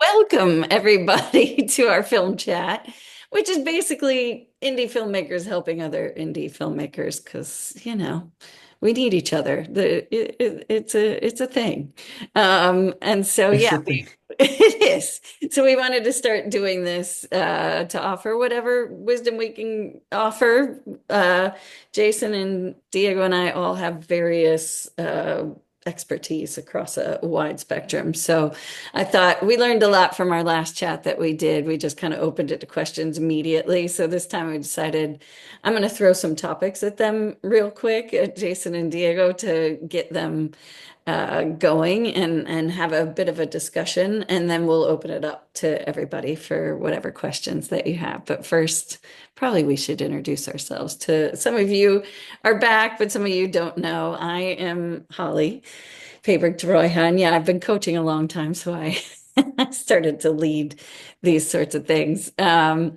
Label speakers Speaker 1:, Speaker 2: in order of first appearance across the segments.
Speaker 1: Welcome, everybody, to our film chat, which is basically indie filmmakers helping other indie filmmakers because, we need each other. It's a thing. And so,
Speaker 2: It's
Speaker 1: yeah,
Speaker 2: the thing.
Speaker 1: it is. So we wanted to start doing this to offer whatever wisdom we can offer. Jason and Diego and I all have various expertise across a wide spectrum. So I thought we learned a lot from our last chat that we did. We just kind of opened it to questions immediately. So this time we decided I'm going to throw some topics at them real quick, at Jason and Diego, to get them going and have a bit of a discussion, and then we'll open it up to everybody for whatever questions that you have. But first, probably we should introduce ourselves. To some of you are back, but some of you don't know. I am Holly Payberg-Torroija, and yeah, I've been coaching a long time, so I I started to lead these sorts of things. But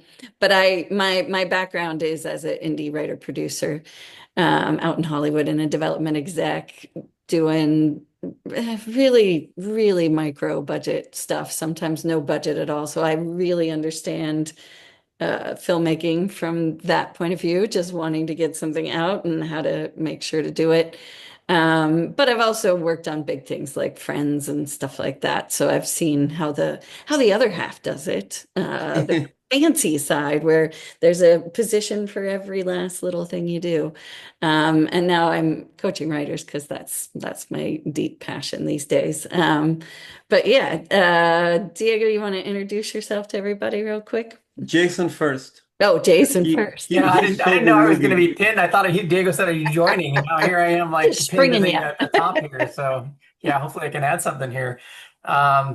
Speaker 1: my background is as an indie writer producer out in Hollywood and a development exec doing really, really micro budget stuff, sometimes no budget at all. So I really understand filmmaking from that point of view, just wanting to get something out and how to make sure to do it. But I've also worked on big things like Friends and stuff like that. So I've seen how the other half does it, the fancy side where there's a position for every last little thing you do. And now I'm coaching writers because that's my deep passion these days. But yeah, Diego, you want to introduce yourself to everybody real quick?
Speaker 2: Jason first.
Speaker 1: Oh, Jason
Speaker 2: He
Speaker 1: first.
Speaker 2: he
Speaker 3: Yeah, I
Speaker 2: he
Speaker 3: didn't. I
Speaker 2: saw
Speaker 3: didn't
Speaker 2: the
Speaker 3: know I was going to
Speaker 2: movie.
Speaker 3: be pinned. I thought Diego said he'd joining, and now here I am,
Speaker 1: Just
Speaker 3: like pinned to
Speaker 1: springing you.
Speaker 3: the top here. So yeah, hopefully I can add something here.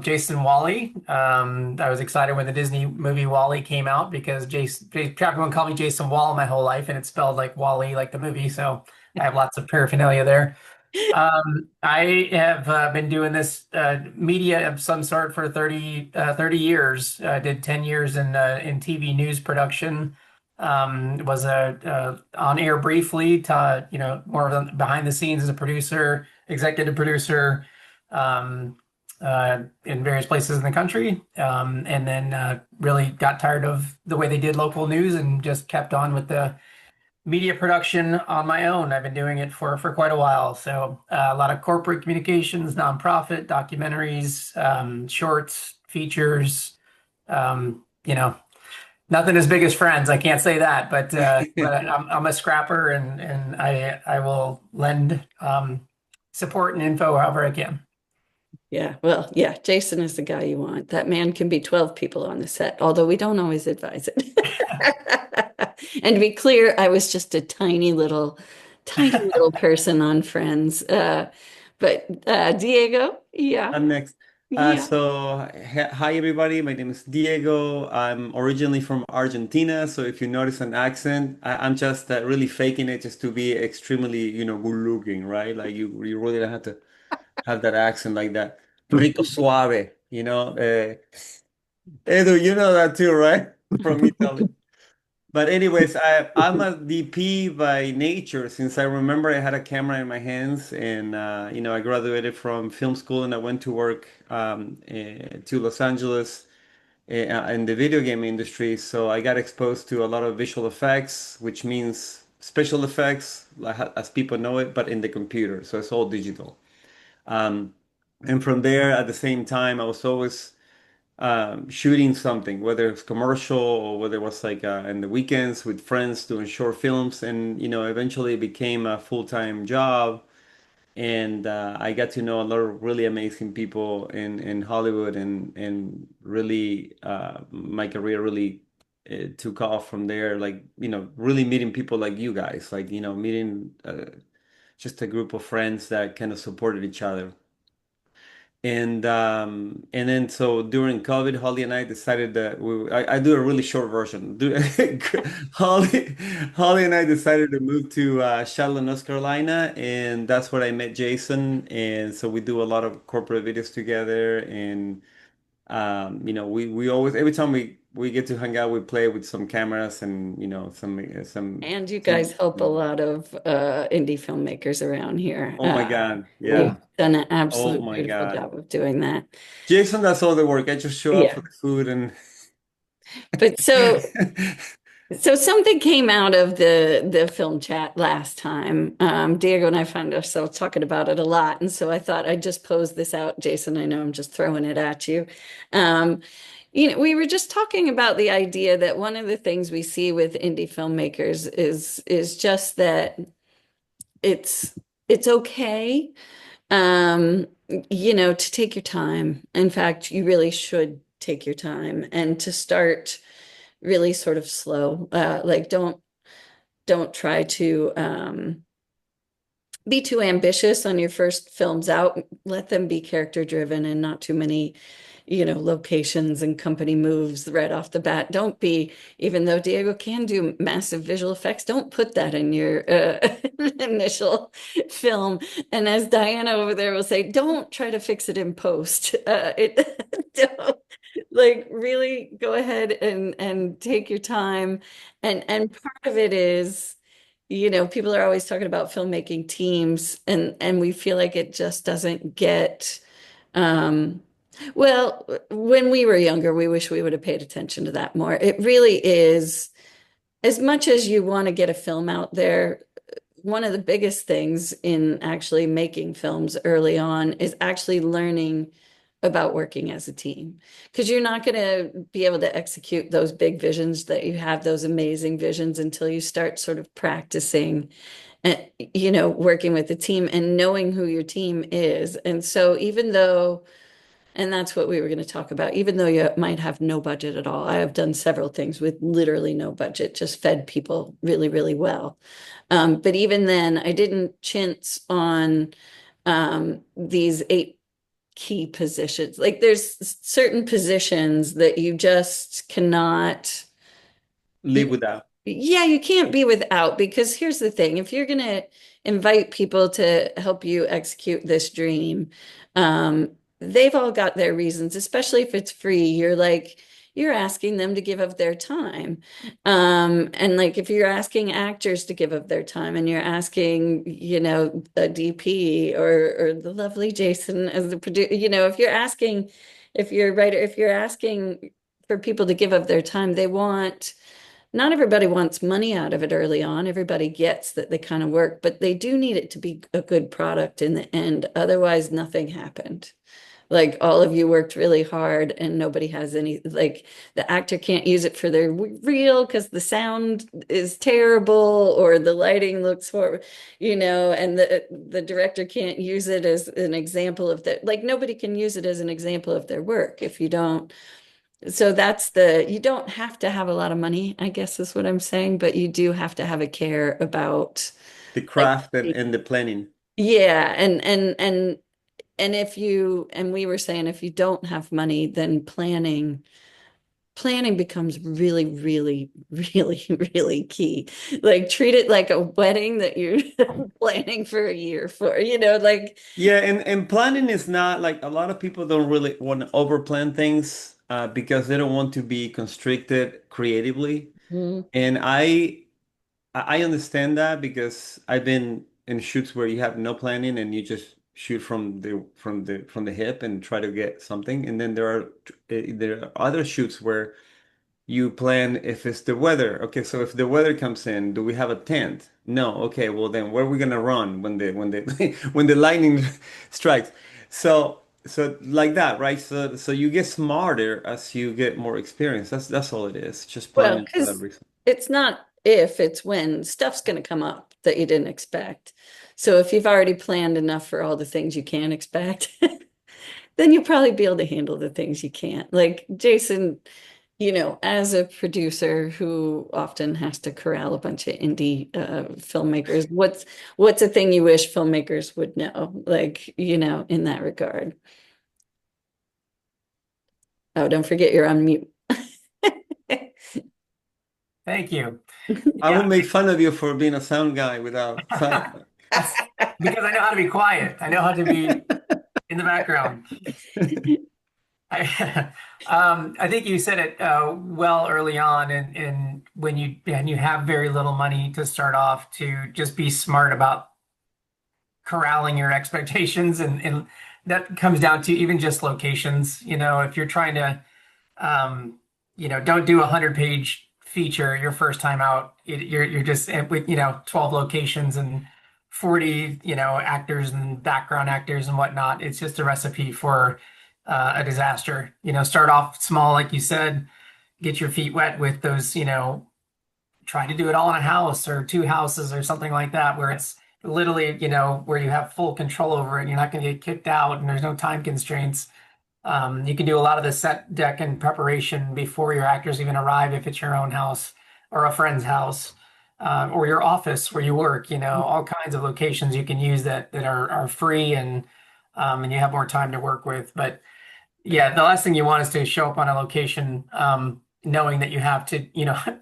Speaker 3: Jason Wally. I was excited when the Disney movie Wally came out because everyone called me Jason Wall my whole life, and it's spelled like Wally, like the movie. So I have lots of paraphernalia there. I have been doing this media of some sort for 30 years. I did 10 years in TV news production. Was on air briefly to, more of the behind the scenes as a producer, executive producer, in various places in the country. And then really got tired of the way they did local news and just kept on with the media production on my own. I've been doing it for quite a while. So a lot of corporate communications, nonprofit, documentaries, shorts, features. You know, nothing as big as Friends. I can't say that, but I'm a scrapper, and I will lend support and info however I can.
Speaker 1: Yeah, well, yeah, Jason is the guy you want. That man can be 12 people on the set, although we don't always advise it. And to be clear, I was just a tiny little person on Friends. But Diego, yeah,
Speaker 2: I'm next.
Speaker 1: yeah.
Speaker 2: Hi everybody. My name is Diego. I'm originally from Argentina, so if you notice an accent, I'm just really faking it just to be extremely, good looking, right? Like you really don't have to have that accent like that. Rico suave, Edu, you know that too, right? From Italy. But anyways, I'm a DP by nature. Since I remember I had a camera in my hands, and I graduated from film school and I went to work to Los Angeles in the video game industry. So I got exposed to a lot of visual effects, which means special effects, like, as people know it, but in the computer. So it's all digital. Um, and from there, at the same time, I was always shooting something, whether it's commercial or whether it was like in the weekends with friends doing short films, and eventually it became a full-time job. And I got to know a lot of really amazing people in Hollywood, and really my career really took off from there. Like really meeting people like you guys, like meeting just a group of friends that kind of supported each other. And then so during COVID, Holly and I decided that I do a really short version. Holly Holly and I decided to move to Charlotte, North Carolina, and that's where I met Jason. And so we do a lot of corporate videos together, and We always, every time we get to hang out, we play with some cameras and
Speaker 1: And you guys
Speaker 2: some.
Speaker 1: help a lot of indie filmmakers around here.
Speaker 2: Oh my God,
Speaker 1: You've
Speaker 2: yeah.
Speaker 1: done an
Speaker 2: Oh
Speaker 1: absolute
Speaker 2: my
Speaker 1: beautiful
Speaker 2: God.
Speaker 1: job of doing that.
Speaker 2: Jason does all the work. I just show up
Speaker 1: Yeah.
Speaker 2: for the food and
Speaker 1: But so something came out of the film chat last time. Diego and I found ourselves talking about it a lot, and so I thought I'd just pose this out, Jason. I know I'm just throwing it at you. Um, we were just talking about the idea that one of the things we see with indie filmmakers is just that it's it's okay, um, to take your time. In fact, you really should take your time and to start really sort of slow. Like don't try to be too ambitious on your first films out. Let them be character driven and not too many, locations and company moves right off the bat. Don't be, even though Diego can do massive visual effects, don't put that in your initial film. And as Diana over there will say, don't try to fix it in post. Don't, like really go ahead and take your time. And part of it is people are always talking about filmmaking teams, and we feel like it just doesn't get, um, well, when we were younger, we wish we would have paid attention to that more. It really is, as much as you want to get a film out there, one of the biggest things in actually making films early on is actually learning about working as a team, because you're not going to be able to execute those big visions that you have, those amazing visions, until you start sort of practicing and working with the team and knowing who your team is. And so even though, and that's what we were going to talk about, even though you might have no budget at all, I have done several things with literally no budget, just fed people really, really well. But even then, I didn't chintz on these 8 key positions. Like there's certain positions that you just cannot,
Speaker 2: live without.
Speaker 1: yeah, you can't be without, because here's the thing. If you're going to invite people to help you execute this dream, they've all got their reasons, especially if it's free. You're asking them to give up their time. And like if you're asking actors to give up their time and you're asking, a DP or the lovely Jason as the producer, if you're a writer, if you're asking for people to give up their time, not everybody wants money out of it early on. Everybody gets that they kind of work, but they do need it to be a good product in the end. Otherwise, nothing happened. Like all of you worked really hard and nobody has any, like the actor can't use it for their reel because the sound is terrible or the lighting looks and the director can't use it as an example of that. Like nobody can use it as an example of their work if you don't. So you don't have to have a lot of money, I guess is what I'm saying, but you do have to have a care about,
Speaker 2: The
Speaker 1: like,
Speaker 2: craft and the planning.
Speaker 1: yeah, and and we were saying if you don't have money, then planning becomes really, really, really, really key. Like treat it like a wedding that you're planning for a year for, like,
Speaker 2: Yeah, and planning is not like a lot of people don't really want to over plan things because they don't want to be constricted creatively.
Speaker 1: mm,
Speaker 2: And I understand that because I've been in shoots where you have no planning and you just shoot from the hip and try to get something. And then there are other shoots where you plan if it's the weather. Okay, so if the weather comes in, do we have a tent? No. Okay, well then where are we gonna run when the when the lightning strikes? So like that, right? So you get smarter as you get more experience. That's all it is. Just
Speaker 1: well,
Speaker 2: planning for that
Speaker 1: because
Speaker 2: reason.
Speaker 1: it's not if, it's when stuff's going to come up that you didn't expect. So if you've already planned enough for all the things you can expect, then you'll probably be able to handle the things you can't. Like Jason, as a producer who often has to corral a bunch of indie filmmakers, what's a thing you wish filmmakers would know, like, in that regard? Oh, don't forget you're on mute.
Speaker 3: Thank you.
Speaker 2: I
Speaker 3: Yeah,
Speaker 2: will make fun of you for being a sound guy without sound.
Speaker 3: that's because I know how to be quiet. I know how to be in the background. I, I think you said it well early on, and when you have very little money to start off, to just be smart about corralling your expectations, and that comes down to even just locations. You know, if you're trying to, um, don't do a 100-page feature your first time out. You're just with 12 locations and 40 actors and background actors and whatnot. It's just a recipe for a disaster. You know, start off small, like you said, get your feet wet with those. Try to do it all in a house or two houses or something like that, where it's literally where you have full control over it. And you're not going to get kicked out, and there's no time constraints. You can do a lot of the set deck and preparation before your actors even arrive, if it's your own house or a friend's house, or your office where you work. You know, all kinds of locations you can use that are free, and you have more time to work with. But yeah, the last thing you want is to show up on a location, knowing that you have to,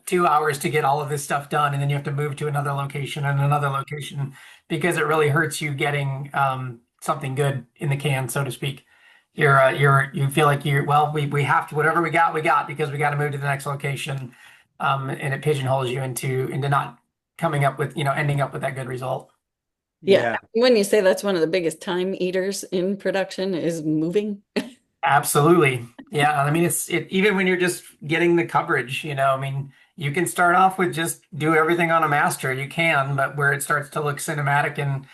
Speaker 3: 2 hours to get all of this stuff done, and then you have to move to another location and another location, because it really hurts you getting something good in the can, so to speak. You feel like well, we have to, whatever we got, because we got to move to the next location, and it pigeonholes you into not coming up with, ending up with that good result.
Speaker 1: Yeah.
Speaker 2: Yeah.
Speaker 1: When you say that's one of the biggest time eaters in production is moving.
Speaker 3: Absolutely. Yeah. I mean, even when you're just getting the coverage, I mean, you can start off with just do everything on a master. You can, but where it starts to look cinematic, and,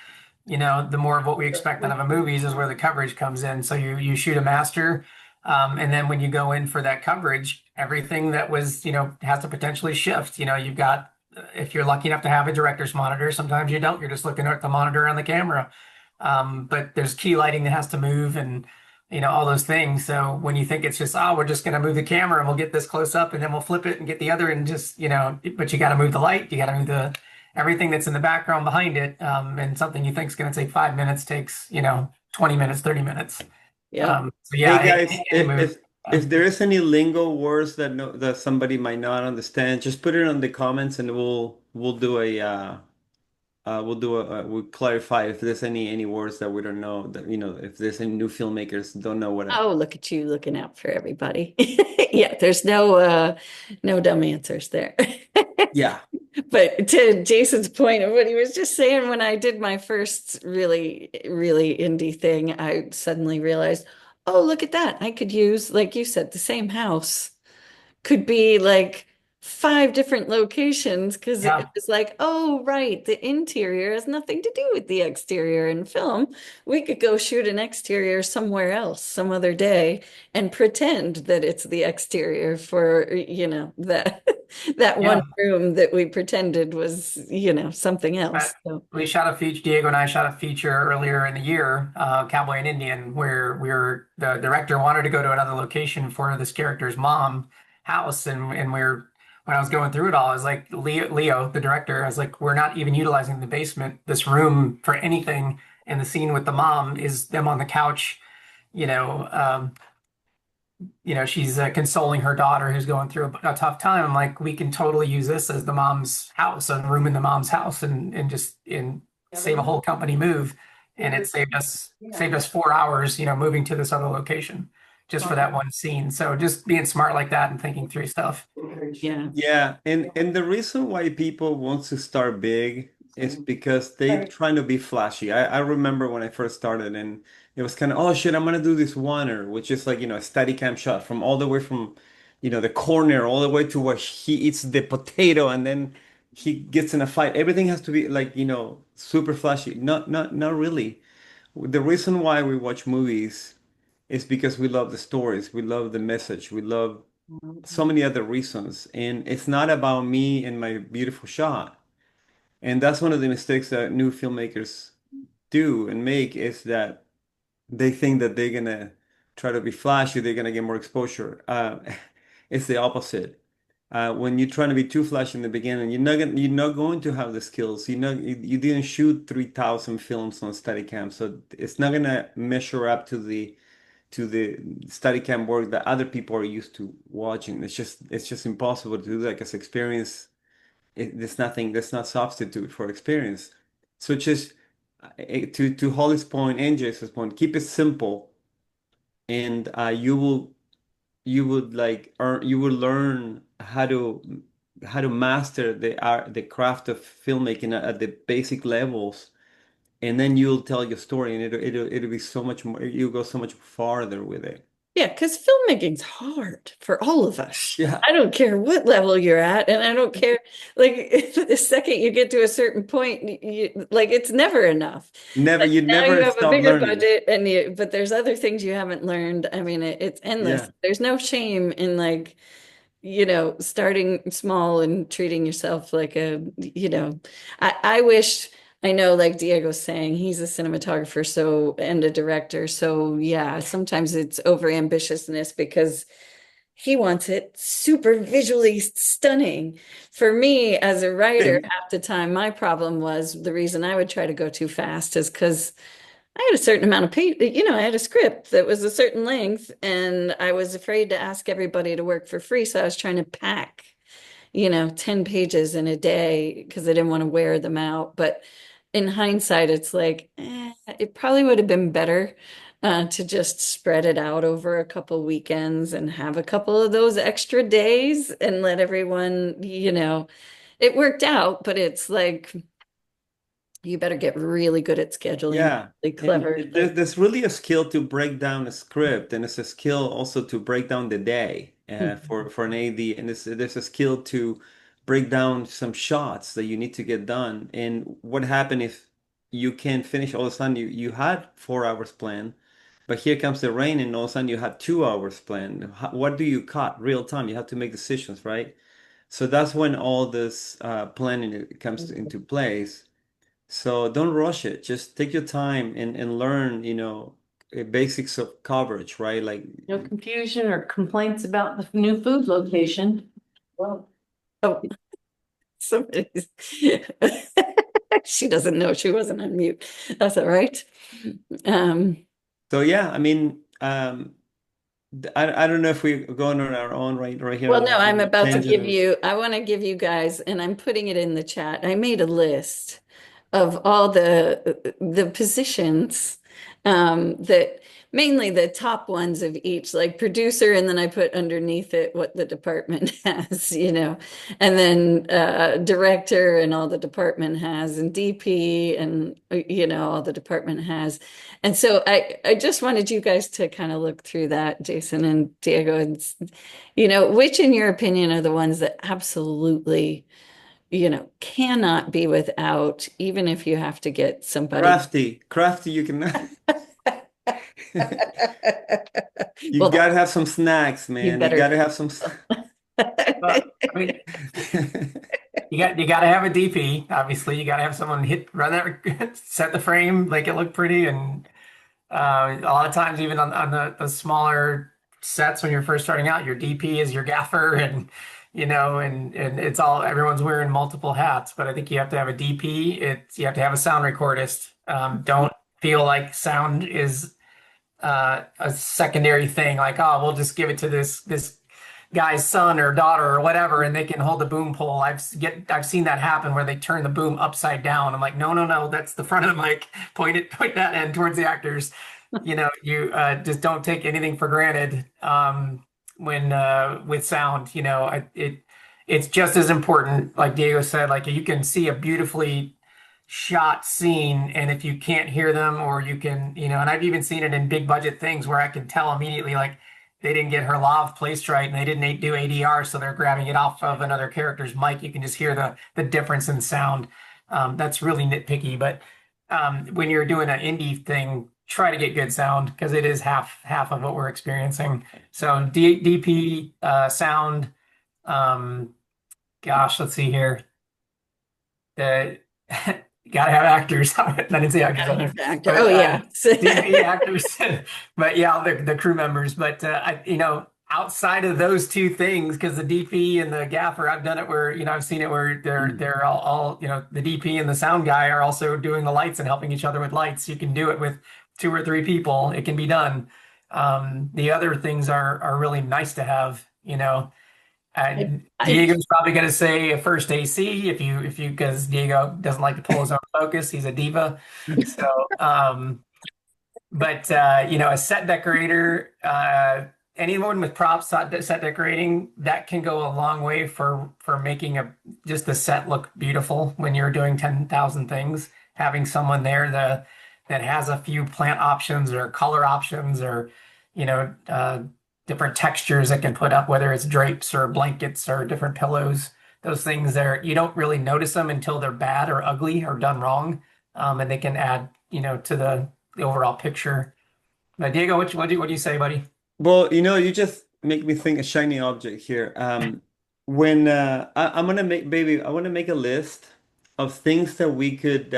Speaker 3: the more of what we expect out of a movies is where the coverage comes in. So you shoot a master, and then when you go in for that coverage, everything that was, has to potentially shift. You've got, if you're lucky enough to have a director's monitor, sometimes you don't. You're just looking at the monitor on the camera. But there's key lighting that has to move, and all those things. So when you think it's just, oh, we're just going to move the camera and we'll get this close up and then we'll flip it and get the other, and just, but you got to move the light, you got to move everything that's in the background behind it. And something you think is going to take 5 minutes takes, 20 minutes, 30 minutes.
Speaker 1: Yeah.
Speaker 3: So
Speaker 2: Hey
Speaker 3: yeah,
Speaker 2: guys,
Speaker 3: it moves.
Speaker 2: if there is any lingo words that that somebody might not understand, just put it on the comments and we'll do a we'll clarify if there's any words that we don't know, that if there's any new filmmakers don't know what
Speaker 1: Oh, look at you looking out for everybody. Yeah, there's no dumb answers there.
Speaker 2: yeah.
Speaker 1: But to Jason's point of what he was just saying, when I did my first really, really indie thing, I suddenly realized, oh, look at that. I could use, like you said, the same house could be like five different locations, because it
Speaker 3: Yeah.
Speaker 1: was like, oh, right, the interior has nothing to do with the exterior in film. We could go shoot an exterior somewhere else some other day and pretend that it's the exterior for, that that one
Speaker 3: Yeah.
Speaker 1: room that we pretended was, something else.
Speaker 3: But
Speaker 1: So,
Speaker 3: we shot a feature, Diego and I shot a feature earlier in the year, Cowboy and Indian, where the director wanted to go to another location for this character's mom house. And when I was going through it all, I was like, Leo, the director, I was like, we're not even utilizing the basement, this room, for anything. And the scene with the mom is them on the couch, you know, um, she's consoling her daughter who's going through a tough time. I'm like, we can totally use this as the mom's house, a room in the mom's house, and just save a whole company move. And it saved us 4 hours, moving to this other location just for that one scene. So just being smart like that and thinking through stuff.
Speaker 1: yeah.
Speaker 2: Yeah, and the reason why people want to start big is because they're trying to be flashy. I remember when I first started, and it was kind of, oh shit, I'm gonna do this oneer, which is like, a Steadicam shot from all the way from, the corner all the way to where he eats the potato and then he gets in a fight. Everything has to be like, super flashy. Not really. The reason why we watch movies is because we love the stories, we love the message, we love so many other reasons. And it's not about me and my beautiful shot. And that's one of the mistakes that new filmmakers do and make, is that they think that they're gonna try to be flashy, they're gonna get more exposure. It's the opposite. When you're trying to be too flashy in the beginning, you're not going to have the skills. You didn't shoot 3,000 films on Steadicam, so it's not gonna measure up to the Steadicam work that other people are used to watching. It's just impossible to do that, because experience, there's nothing, there's not substitute for experience. So just to Holly's point and Jason's point, keep it simple and you would like earn you will learn how to master the craft of filmmaking at the basic levels, and then you'll tell your story, and it'll be so much more, you'll go so much farther with it.
Speaker 1: Yeah, because filmmaking's hard for all of us.
Speaker 2: Yeah.
Speaker 1: I don't care what level you're at, and I don't care like the second you get to a certain point, like it's never enough.
Speaker 2: Never,
Speaker 1: Like
Speaker 2: you
Speaker 1: now you
Speaker 2: never
Speaker 1: have a
Speaker 2: stop
Speaker 1: bigger
Speaker 2: learning.
Speaker 1: budget, and but there's other things you haven't learned. I mean, it's endless.
Speaker 2: Yeah.
Speaker 1: There's no shame in like, starting small and treating yourself like I wish, I know, like Diego's saying, he's a cinematographer, so, and a director. So yeah, sometimes it's over ambitiousness because he wants it super visually stunning. For me, as a writer,
Speaker 2: And
Speaker 1: half the time, my problem was the reason I would try to go too fast is because I had a certain amount of paper, I had a script that was a certain length, and I was afraid to ask everybody to work for free. So I was trying to pack, 10 pages in a day because I didn't want to wear them out. But in hindsight, it's like, it probably would have been better to just spread it out over a couple weekends and have a couple of those extra days and let everyone, it worked out, but it's like, you better get really good at scheduling,
Speaker 2: yeah,
Speaker 1: really
Speaker 2: and
Speaker 1: clever.
Speaker 2: there's really a skill to break down a script, and it's a skill also to break down the day for an AD, and there's a skill to break down some shots that you need to get done. And what happened if you can't finish? All of a sudden, you had 4 hours planned, but here comes the rain, and all of a sudden you had 2 hours planned. What do you cut? Real time. You have to make decisions, right? So that's when all this planning comes into place. So don't rush it. Just take your time and learn, basics of coverage, right? Like,
Speaker 4: No confusion or complaints about the new food location. Well,
Speaker 1: Oh, somebody's. She doesn't know she wasn't on mute. That's all right. Um,
Speaker 2: so yeah, I mean, I don't know if we're going on our own right here
Speaker 1: well,
Speaker 2: on
Speaker 1: no,
Speaker 2: a
Speaker 1: I'm about to give
Speaker 2: tangent.
Speaker 1: you, I want to give you guys, and I'm putting it in the chat. I made a list of all the positions, that mainly the top ones of each, like producer, and then I put underneath it what the department has, and then director and all the department has, and DP and all the department has. And so I just wanted you guys to kind of look through that, Jason and Diego, and which in your opinion are the ones that absolutely cannot be without, even if you have to get somebody.
Speaker 2: Crafty, you can. You
Speaker 1: Well,
Speaker 2: gotta have some snacks,
Speaker 1: you
Speaker 2: man. You
Speaker 1: better.
Speaker 2: gotta have some.
Speaker 3: Well, I mean, you got to have a DP. Obviously, you got to have someone run that, set the frame, make it look pretty, and a lot of times, even on the smaller sets when you're first starting out, your DP is your gaffer, and and it's all everyone's wearing multiple hats. But I think you have to have a DP. You have to have a sound recordist. Don't feel like sound is a secondary thing. Like, oh, we'll just give it to this guy's son or daughter or whatever, and they can hold the boom pole. I've seen that happen where they turn the boom upside down. I'm like, no, no, no, that's the front of the mic. Point that end towards the actors. You just don't take anything for granted when with sound. It's just as important. Like Diego said, like you can see a beautifully shot scene, and if you can't hear them, or you can, and I've even seen it in big budget things where I can tell immediately, like they didn't get her lav placed right and they didn't do ADR, so they're grabbing it off of another character's mic. You can just hear the difference in sound. That's really nitpicky, but when you're doing an indie thing, try to get good sound because it is half of what we're experiencing. So DP, sound, gosh, let's see here. The You gotta have actors. I didn't say actors on there.
Speaker 1: Actor.
Speaker 3: But,
Speaker 1: Oh yeah.
Speaker 3: DP actors, but yeah, the crew members. But outside of those two things, because the DP and the gaffer, I've done it where I've seen it where they're all the DP and the sound guy are also doing the lights and helping each other with lights. You can do it with 2 or 3 people. It can be done. The other things are really nice to have. And Diego's probably going to say a first AC if you because Diego doesn't like to pull his own focus. He's a diva. So But a set decorator, anyone with props, set decorating, that can go a long way for making just the set look beautiful when you're doing 10,000 things. Having someone there that has a few plant options or color options or you know uh, different textures that can put up, whether it's drapes or blankets or different pillows. Those things there, you don't really notice them until they're bad or ugly or done wrong, and they can add to the overall picture. Diego, what do you say, buddy?
Speaker 2: Well, you just make me think a shiny object here. When I'm gonna make, baby, I want to make a list of things that we could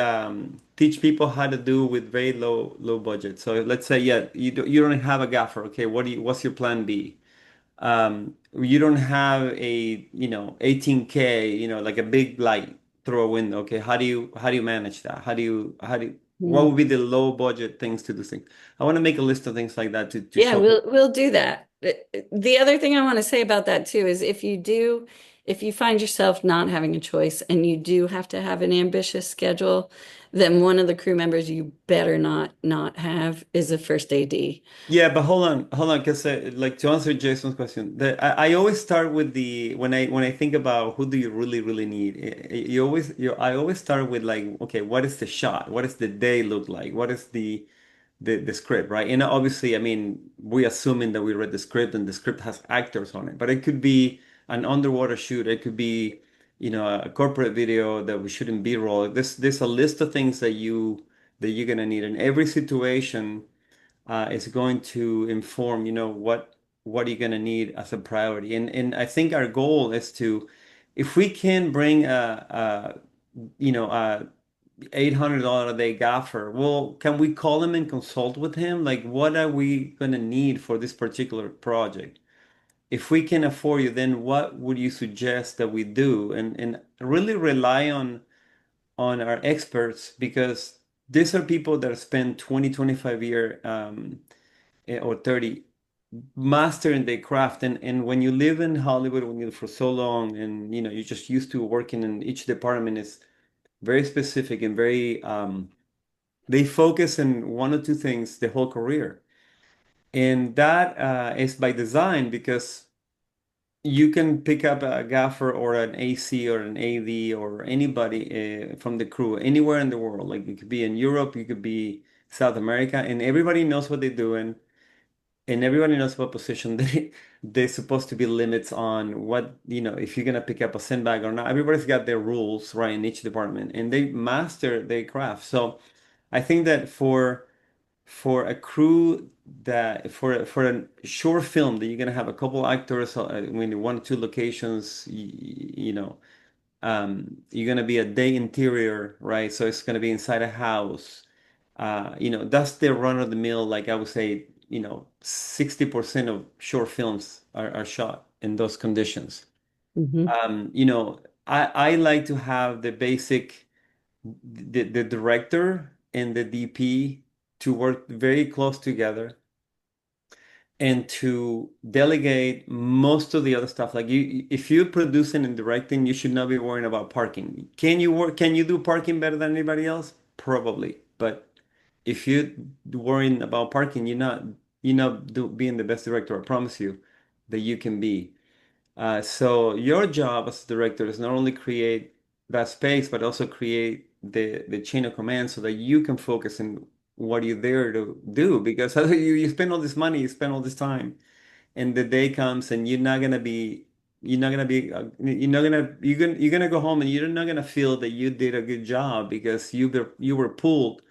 Speaker 2: teach people how to do with very low budget. So let's say, yeah, you don't have a gaffer. Okay, what's your plan B? You don't have a 18K, like a big light through a window. Okay, how do you manage that? What would be the low budget things to do things? I want to make a list of things like that to
Speaker 1: Yeah,
Speaker 2: show people.
Speaker 1: we'll do that. The other thing I want to say about that too is if you find yourself not having a choice and you do have to have an ambitious schedule, then one of the crew members you better not have is a first AD.
Speaker 2: Yeah, but hold on, because like to answer Jason's question, I always start with the when I think about who do you really need, I always start with like, okay, what is the shot? What does the day look like? What is the script, right? And obviously, I mean, we assuming that we read the script and the script has actors on it, but it could be an underwater shoot, it could be, a corporate video that we shouldn't B-roll. There's a list of things that you're gonna need in every situation. Is going to inform, what are you gonna need as a priority. And I think our goal is to, if we can bring a $800 a day gaffer, well, can we call him and consult with him? Like, what are we gonna need for this particular project? If we can afford you, then what would you suggest that we do? And really rely on our experts, because these are people that spend 20, 25 year or 30 mastering their craft. And when you live in Hollywood, when you live for so long, and you're just used to working in each department is very specific and very they focus on one or two things the whole career. And that is by design, because you can pick up a gaffer or an AC or an AD or anybody from the crew anywhere in the world. Like, it could be in Europe, you could be South America, and everybody knows what they're doing, and everybody knows what position there's supposed to be limits on what, if you're gonna pick up a sandbag or not. Everybody's got their rules, right, in each department, and they master their craft. So I think that for a crew, that for a short film that you're gonna have a couple actors, when one or two locations, you're gonna be a day interior, right? So it's gonna be inside a house. That's the run of the mill. Like, I would say, 60% of short films are shot in those conditions.
Speaker 1: Mhm.
Speaker 2: I like to have the basic, the director and the DP to work very close together and to delegate most of the other stuff. Like, if you're producing and directing, you should not be worrying about parking. Can you do parking better than anybody else? Probably. But if you're worrying about parking, you're not being the best director. I promise you that you can be. So your job as a director is not only create that space, but also create the chain of command so that you can focus on what you're there to do. Because you spend all this money, you spend all this time, and the day comes and you're gonna go home and you're not gonna feel that you did a good job because you were pulled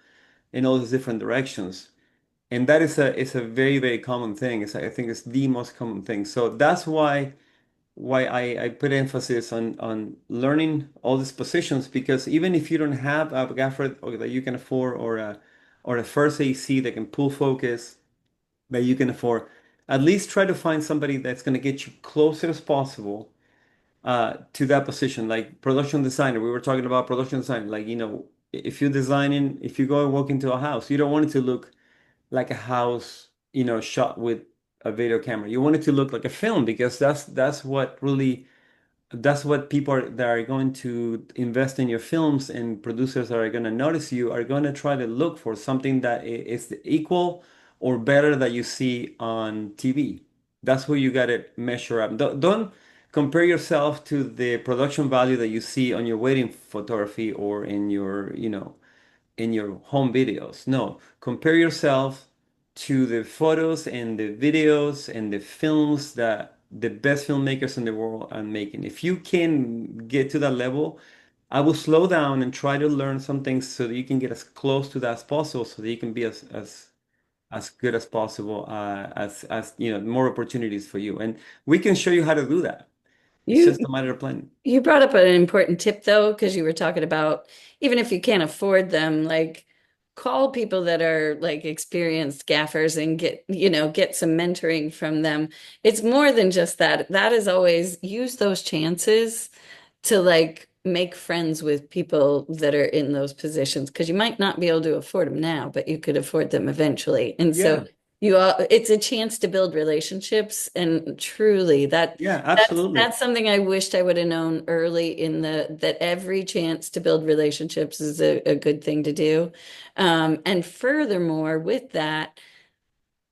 Speaker 2: in all these different directions. And that is a very, very common thing. I think it's the most common thing. So that's why I put emphasis on learning all these positions, because even if you don't have a gaffer or that you can afford, or a first AC that can pull focus that you can afford, at least try to find somebody that's going to get you closer as possible to that position. Like production designer, we were talking about production design. Like, if you go and walk into a house, you don't want it to look like a house, shot with a video camera. You want it to look like a film, because that's what really that's what people that are going to invest in your films and producers that are going to notice you are going to try to look for something that is equal or better that you see on TV. That's where you got to measure up. Don't compare yourself to the production value that you see on your wedding photography or in your, in your home videos. No, compare yourself to the photos and the videos and the films that the best filmmakers in the world are making. If you can get to that level, I will slow down and try to learn some things so that you can get as close to that as possible, so that you can be as good as possible, as more opportunities for you. And we can show you how to do that. It's
Speaker 1: You
Speaker 2: just a matter of planning.
Speaker 1: you brought up an important tip though, because you were talking about even if you can't afford them, like call people that are like experienced gaffers and get some mentoring from them. It's more than just that. That is always use those chances to like make friends with people that are in those positions because you might not be able to afford them now, but you could afford them eventually. And so
Speaker 2: Yeah,
Speaker 1: it's a chance to build relationships and truly
Speaker 2: yeah,
Speaker 1: that's
Speaker 2: absolutely.
Speaker 1: that's something I wished I would have known early in that every chance to build relationships is a good thing to do. And furthermore, with that,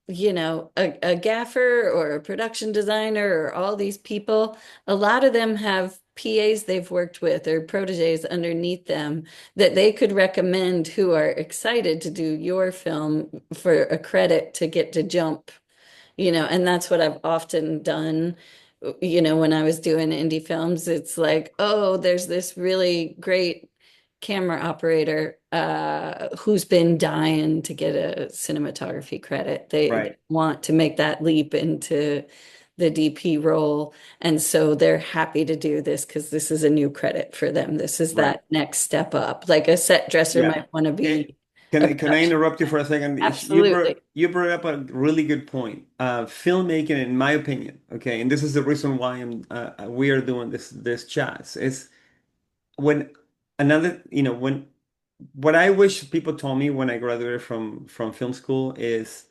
Speaker 1: a gaffer or a production designer or all these people, a lot of them have PAs they've worked with or proteges underneath them that they could recommend who are excited to do your film for a credit to get to jump, and that's what I've often done. When I was doing indie films, it's like, oh, there's this really great camera operator who's been dying to get a cinematography credit. They
Speaker 2: Right,
Speaker 1: want to make that leap into the DP role. And so they're happy to do this because this is a new credit for them. This is
Speaker 2: right.
Speaker 1: that next step up. Like a set dresser
Speaker 2: Yeah.
Speaker 1: might want to
Speaker 2: Eh,
Speaker 1: be
Speaker 2: Can
Speaker 1: a
Speaker 2: I
Speaker 1: production.
Speaker 2: interrupt you for a second? You brought
Speaker 1: Absolutely.
Speaker 2: you brought up a really good point. Filmmaking, in my opinion, okay, and this is the reason why we are doing this chats is when when what I wish people told me when I graduated from film school is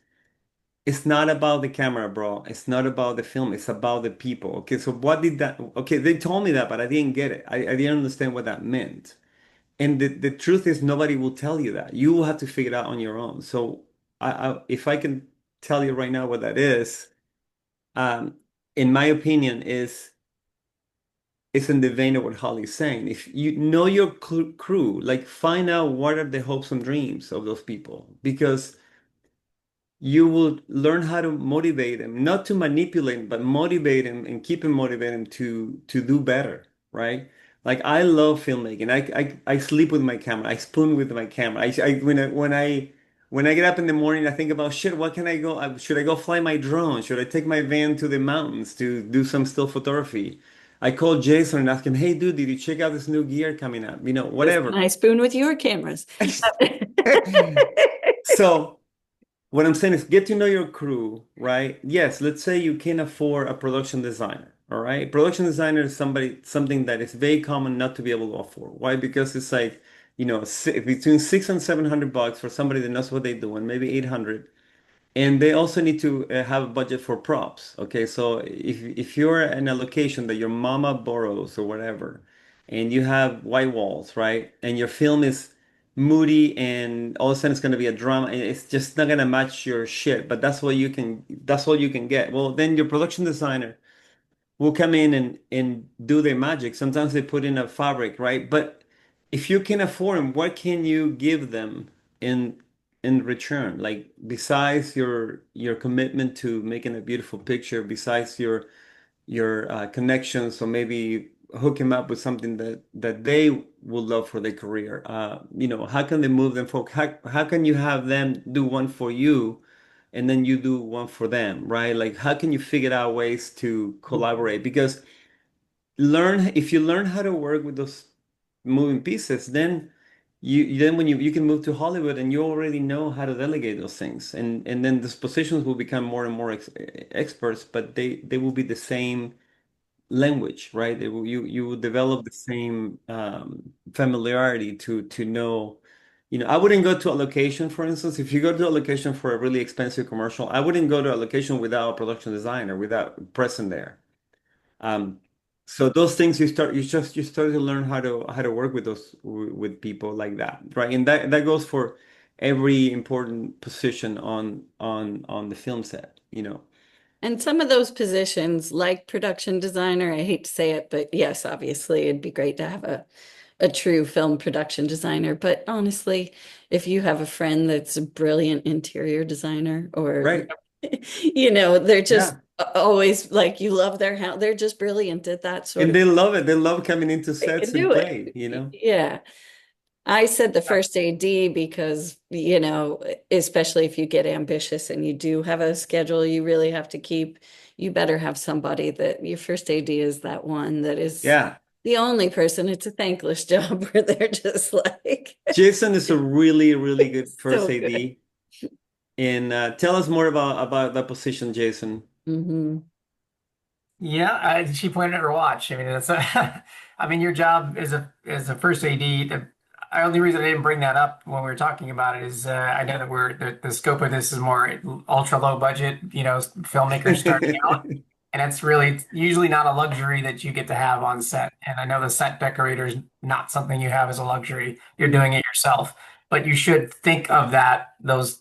Speaker 2: it's not about the camera, bro. It's not about the film. It's about the people. Okay, so what did that? Okay, they told me that, but I didn't get it. I didn't understand what that meant. And the truth is, nobody will tell you that. You will have to figure it out on your own. So, if I can tell you right now what that is, um, in my opinion, is in the vein of what Holly's saying. If you know your crew, like find out what are the hopes and dreams of those people, because you will learn how to motivate them, not to manipulate, but motivate them and keep them motivated to do better, right? Like I love filmmaking. I sleep with my camera. I spoon with my camera. When I get up in the morning, I think about shit. What can I go? Should I go fly my drone? Should I take my van to the mountains to do some still photography? I call Jason and ask him, "Hey, dude, did you check out this new gear coming up?
Speaker 1: Can
Speaker 2: Whatever."
Speaker 1: I spoon with your cameras?
Speaker 2: So. What I'm saying is get to know your crew, right? Yes, let's say you can afford a production designer, all right? Production designer is something that is very common not to be able to afford. Why? Because it's like, between six and $700 for somebody that knows what they do, and maybe 800. And they also need to have a budget for props. Okay, so if you're in a location that your mama borrows or whatever, and you have white walls, right, and your film is moody, and all of a sudden it's going to be a drama, and it's just not going to match your shit. But that's all you can get. Well, then your production designer will come in and do their magic. Sometimes they put in a fabric, right? But if you can afford them, what can you give them in in return? Like besides your commitment to making a beautiful picture, besides your connections, so maybe hook them up with something that they would love for their career. How can they move them forward? How can you have them do one for you? And then you do one for them, right? Like, how can you figure out ways to collaborate? Because if you learn how to work with those moving pieces, then then when you can move to Hollywood and you already know how to delegate those things, and then those positions will become more and more experts, but they will be the same language, right? You will develop the same familiarity to know. I wouldn't go to a location, for instance, if you go to a location for a really expensive commercial, I wouldn't go to a location without a production designer, without present there. Um, So those things you start to learn how to work with those with people like that, right? And that goes for every important position on the film set, you know.
Speaker 1: And some of those positions, like production designer, I hate to say it, but yes, obviously it'd be great to have a true film production designer. But honestly, if you have a friend that's a brilliant interior designer, or
Speaker 2: Right.
Speaker 1: they're just
Speaker 2: Yeah.
Speaker 1: always like, you love their house, they're just brilliant at that sort
Speaker 2: And
Speaker 1: of,
Speaker 2: they love it. They love coming into
Speaker 1: they
Speaker 2: sets
Speaker 1: can
Speaker 2: and
Speaker 1: do
Speaker 2: play,
Speaker 1: it.
Speaker 2: you know?
Speaker 1: Yeah. I said the first AD because, especially if you get ambitious and you do have a schedule you really have to keep, you better have somebody that your first AD is that one that is
Speaker 2: Yeah.
Speaker 1: the only person. It's a thankless job where they're just like,
Speaker 2: Jason is a really, really good first
Speaker 1: so good.
Speaker 2: AD. And tell us more about that position, Jason.
Speaker 1: Hmm.
Speaker 3: Yeah, she pointed at her watch. I mean, that's I mean, your job as a first AD. The only reason I didn't bring that up when we were talking about it is I know that the scope of this is more ultra low budget, filmmakers starting out, and it's really usually not a luxury that you get to have on set. And I know the set decorator is not something you have as a luxury. You're doing it yourself, but you should think of that. Those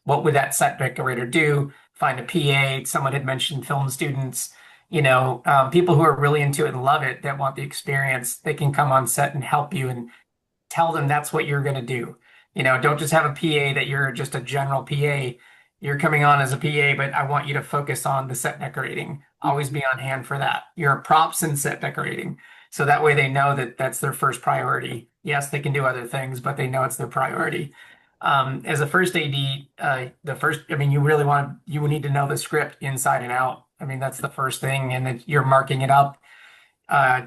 Speaker 3: what would that set decorator do? Find a PA. Someone had mentioned film students, people who are really into it and love it, that want the experience. They can come on set and help you and tell them that's what you're going to do. Don't just have a PA that you're just a general PA. You're coming on as a PA, but I want you to focus on the set decorating. Always be on hand for that. Your props and set decorating. So that way they know that that's their first priority. Yes, they can do other things, but they know it's their priority. As a first AD, I mean, you need to know the script inside and out. I mean, that's the first thing, and then you're marking it up.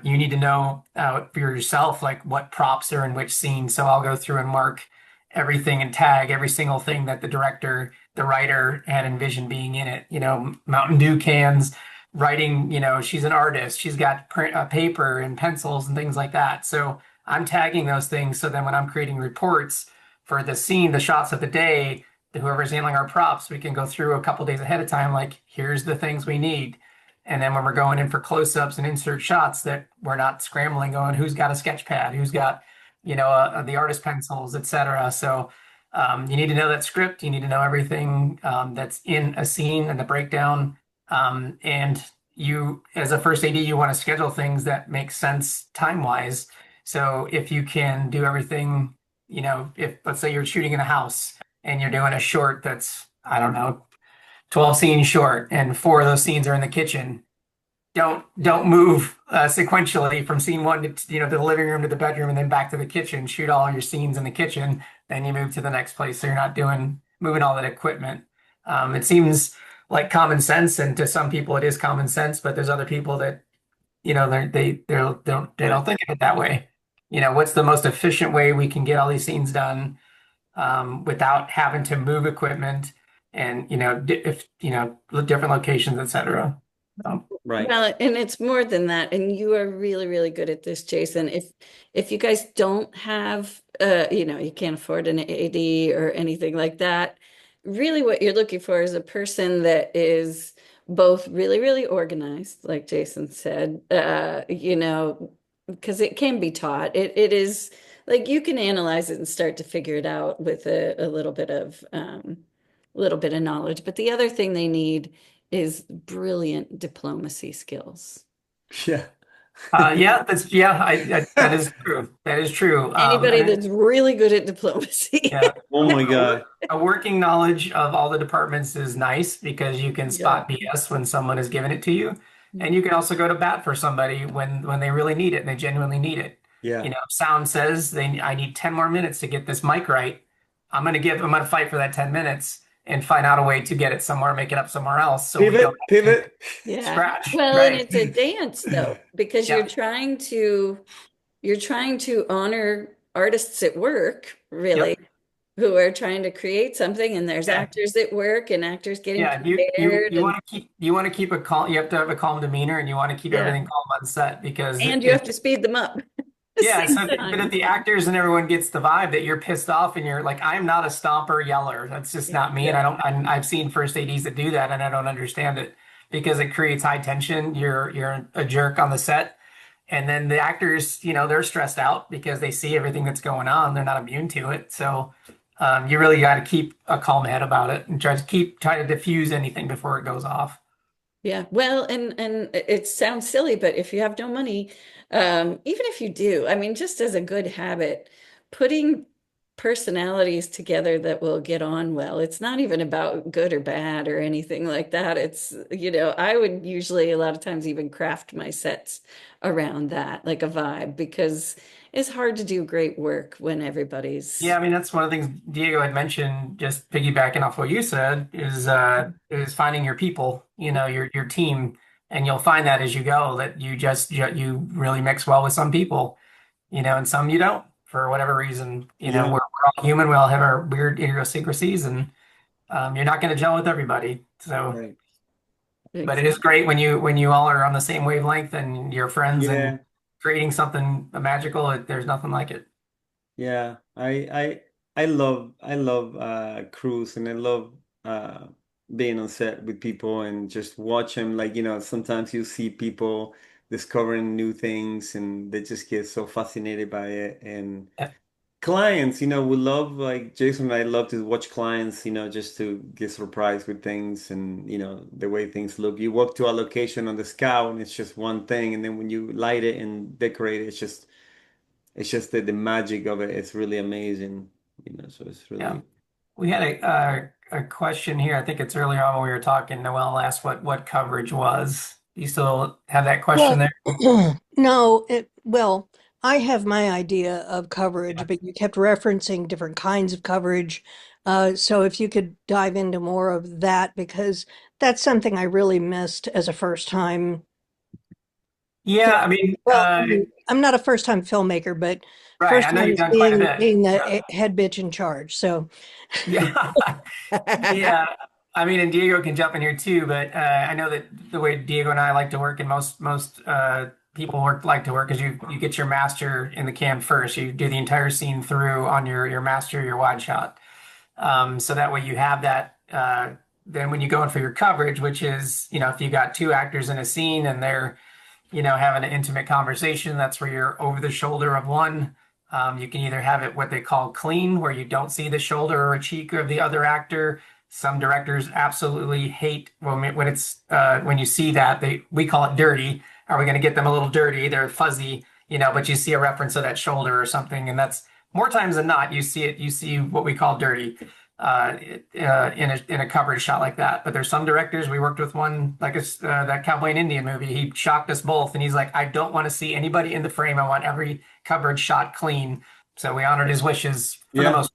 Speaker 3: You need to know for yourself, like what props are in which scene. So I'll go through and mark everything and tag every single thing that the director, the writer had envisioned being in it. Mountain Dew cans, writing, she's an artist. She's got paper and pencils and things like that. So I'm tagging those things. So then when I'm creating reports for the scene, the shots of the day, whoever's handling our props, we can go through a couple days ahead of time, like, here's the things we need. And then when we're going in for close-ups and insert shots, that we're not scrambling going, who's got a sketch pad, who's got, the artist pencils, etc. So you need to know that script. You need to know everything that's in a scene and the breakdown. And you, as a first AD, you want to schedule things that make sense time-wise. So if you can do everything, if let's say you're shooting in a house and you're doing a short that's, I don't know, 12 scenes short, and 4 of those scenes are in the kitchen. Don't move sequentially from scene 1 to the living room to the bedroom and then back to the kitchen. Shoot all your scenes in the kitchen, then you move to the next place. So you're not moving all that equipment. It seems like common sense, and to some people it is common sense, but there's other people that they don't think of it that way. What's the most efficient way we can get all these scenes done without having to move equipment and if different locations, etc.
Speaker 2: Right.
Speaker 1: Well, and it's more than that. And you are really, really good at this, Jason. If you guys don't have you can't afford an AD or anything like that, really what you're looking for is a person that is both really, really organized, like Jason said, because it can be taught. It is like you can analyze it and start to figure it out with a little bit of knowledge. But the other thing they need is brilliant diplomacy skills.
Speaker 2: Yeah.
Speaker 3: That is true. That is true.
Speaker 1: Anybody that's really good at diplomacy.
Speaker 3: Yeah.
Speaker 2: Oh my God.
Speaker 3: A working knowledge of all the departments is nice because you can
Speaker 1: Yeah.
Speaker 3: spot BS when someone has given it to you. And you can also go to bat for somebody when they really need it and they genuinely need it.
Speaker 2: Yeah.
Speaker 3: Sound says I need 10 more minutes to get this mic right. I'm gonna fight for that 10 minutes and find out a way to get it somewhere, make it up somewhere else. So we
Speaker 2: Pivot,
Speaker 3: don't
Speaker 2: pivot.
Speaker 1: Yeah.
Speaker 3: scratch.
Speaker 1: Well, and
Speaker 3: Right.
Speaker 1: it's a dance though, because
Speaker 3: Yeah.
Speaker 1: you're trying to honor artists at work, really,
Speaker 3: Yep.
Speaker 1: who are trying to create something, and there's
Speaker 3: Yeah.
Speaker 1: actors at work and actors getting
Speaker 3: Yeah, you
Speaker 1: prepared,
Speaker 3: you want to keep a calm. You have to have a calm demeanor, and you want to keep
Speaker 1: Yeah.
Speaker 3: everything calm on set because
Speaker 1: and you have to speed them up.
Speaker 3: yeah.
Speaker 1: Same
Speaker 3: So, but
Speaker 1: time.
Speaker 3: if the actors and everyone gets the vibe that you're pissed off and you're like, I'm not a stomper yeller. That's just not me, and I don't. I've seen first ADs that do that, and I don't understand it. because it creates high tension. You're a jerk on the set. And then the actors, they're stressed out because they see everything that's going on. They're not immune to it. So you really got to keep a calm head about it and try to diffuse anything before it goes off.
Speaker 1: Yeah, well, and it sounds silly, but if you have no money, even if you do, I mean, just as a good habit, putting personalities together that will get on well. It's not even about good or bad or anything like that. It's, I would usually a lot of times even craft my sets around that, like a vibe, because it's hard to do great work when
Speaker 3: Yeah,
Speaker 1: everybody's,
Speaker 3: I mean that's one of the things Diego had mentioned, just piggybacking off what you said, is finding your people, your team, and you'll find that as you go that you really mix well with some people, and some you don't for whatever reason.
Speaker 2: Yeah,
Speaker 3: We're all human, we all have our weird idiosyncrasies, and you're not going to gel with everybody. So,
Speaker 2: right.
Speaker 3: but it is great when you all are on the same wavelength and you're friends and
Speaker 2: Yeah,
Speaker 3: creating something magical. There's nothing like it.
Speaker 2: yeah. I love cruise, and I love uh being on set with people and just watch them. Like, sometimes you see people discovering new things and they just get so fascinated by it. And clients, we love, like Jason and I love to watch clients, just to get surprised with things and, the way things look. You walk to a location on the scout and it's just one thing, and then when you light it and decorate it, it's just the magic of it. It's really amazing, so it's
Speaker 3: Yeah.
Speaker 2: really,
Speaker 3: We had a question here. I think it's earlier on when we were talking. Noel asked what coverage was. Do you still have that question
Speaker 5: Well,
Speaker 3: there?
Speaker 5: no, well, I have my idea of coverage, but you kept referencing different kinds of coverage. So if you could dive into more of that, because that's something I really missed as a first time
Speaker 3: Yeah,
Speaker 5: film.
Speaker 3: I mean,
Speaker 5: Well, I'm not a first time filmmaker, but
Speaker 3: right.
Speaker 5: first
Speaker 3: I know
Speaker 5: time
Speaker 3: you've
Speaker 5: is
Speaker 3: done quite a bit.
Speaker 5: being the
Speaker 3: Yeah.
Speaker 5: head bitch in charge. So
Speaker 3: Yeah. Yeah. I mean, and Diego can jump in here too, but I know that the way Diego and I like to work, and most people like to work, is you get your master in the can first. You do the entire scene through on your master, your wide shot. So that way you have that. Then when you go in for your coverage, which is, if you got two actors in a scene and they're, having an intimate conversation, that's where you're over the shoulder of one. You can either have it what they call clean, where you don't see the shoulder or a cheek of the other actor. Some directors absolutely hate when it's when you see that we call it dirty. Are we going to get them a little dirty? They're fuzzy, but you see a reference to that shoulder or something, and that's more times than not, you see it. You see what we call dirty in a coverage shot like that. But there's some directors. We worked with one like that Cowboy and Indian movie. He shocked us both, and he's like, "I don't want to see anybody in the frame. I want every coverage shot clean." So we honored his wishes for the
Speaker 2: yeah,
Speaker 3: most.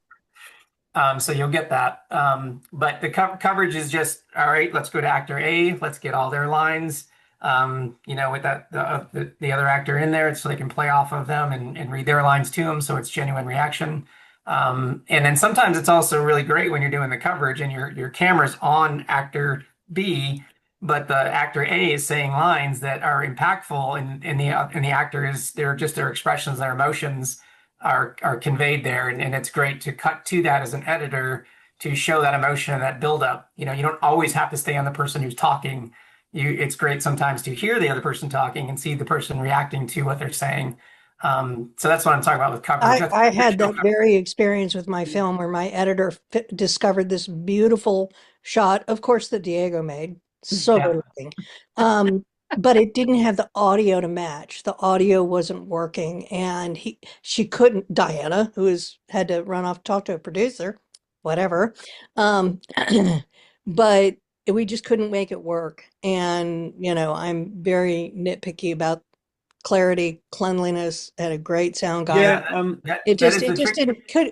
Speaker 3: So you'll get that. But the coverage is just all right. Let's go to actor A. Let's get all their lines. With the other actor in there, so they can play off of them and read their lines to them, so it's genuine reaction. And then sometimes it's also really great when you're doing the coverage and your camera's on actor B, but the actor A is saying lines that are impactful, and the actor is their expressions, their emotions are conveyed there, and it's great to cut to that as an editor to show that emotion and that buildup. You don't always have to stay on the person who's talking. It's great sometimes to hear the other person talking and see the person reacting to what they're saying. So that's what I'm talking about with coverage. That's
Speaker 5: I had
Speaker 3: traditional
Speaker 5: that
Speaker 3: coverage.
Speaker 5: very experience with my film where my editor discovered this beautiful shot, of course, that Diego made. So
Speaker 3: Yeah.
Speaker 5: good looking. But it didn't have the audio to match. The audio wasn't working, and she couldn't, Diana, had to run off to talk to a producer, whatever. Um, but we just couldn't make it work. And, I'm very nitpicky about clarity, cleanliness, had a great sound guy.
Speaker 2: yeah.
Speaker 3: Yeah, that,
Speaker 5: It
Speaker 3: that
Speaker 5: just
Speaker 3: is
Speaker 5: it
Speaker 3: the
Speaker 5: just
Speaker 3: trick.
Speaker 5: didn't could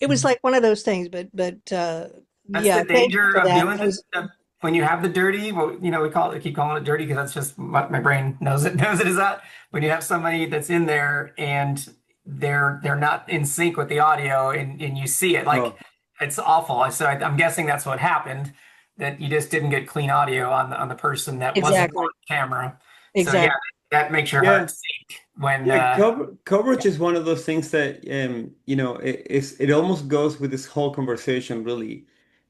Speaker 5: it was like one of those things, but
Speaker 3: That's
Speaker 5: yeah,
Speaker 3: the
Speaker 5: thank you
Speaker 3: danger
Speaker 5: for
Speaker 3: of
Speaker 5: that.
Speaker 3: doing it. When you have the dirty, well, we keep calling it dirty because that's just what my brain knows it is that. When you have somebody that's in there and they're not in sync with the audio and you see it, like
Speaker 2: Oh,
Speaker 3: it's awful. So I'm guessing that's what happened, that you just didn't get clean audio on the person that wasn't on
Speaker 5: Exactly.
Speaker 3: camera. So yeah,
Speaker 5: Exactly.
Speaker 3: that makes your
Speaker 2: yeah.
Speaker 3: heart sink when
Speaker 2: Yeah, coverage is one of those things that it almost goes with this whole conversation, really.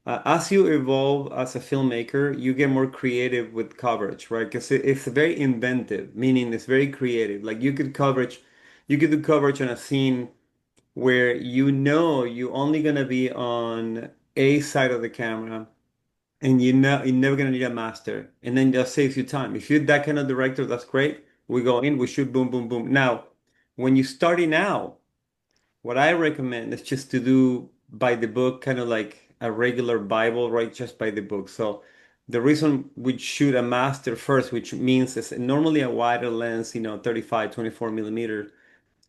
Speaker 2: As you evolve as a filmmaker, you get more creative with coverage, right? Because it's very inventive, meaning it's very creative. Like you could do coverage on a scene where you know you're only gonna be on a side of the camera, and you know you're never gonna need a master, and then that saves you time. If you're that kind of director, that's great. We go in, we shoot, boom, boom, boom. Now, when you're starting out, what I recommend is just to do by the book, kind of like a regular Bible, right? Just by the book. So the reason we shoot a master first, which means it's normally a wider lens, 35, 24 millimeter,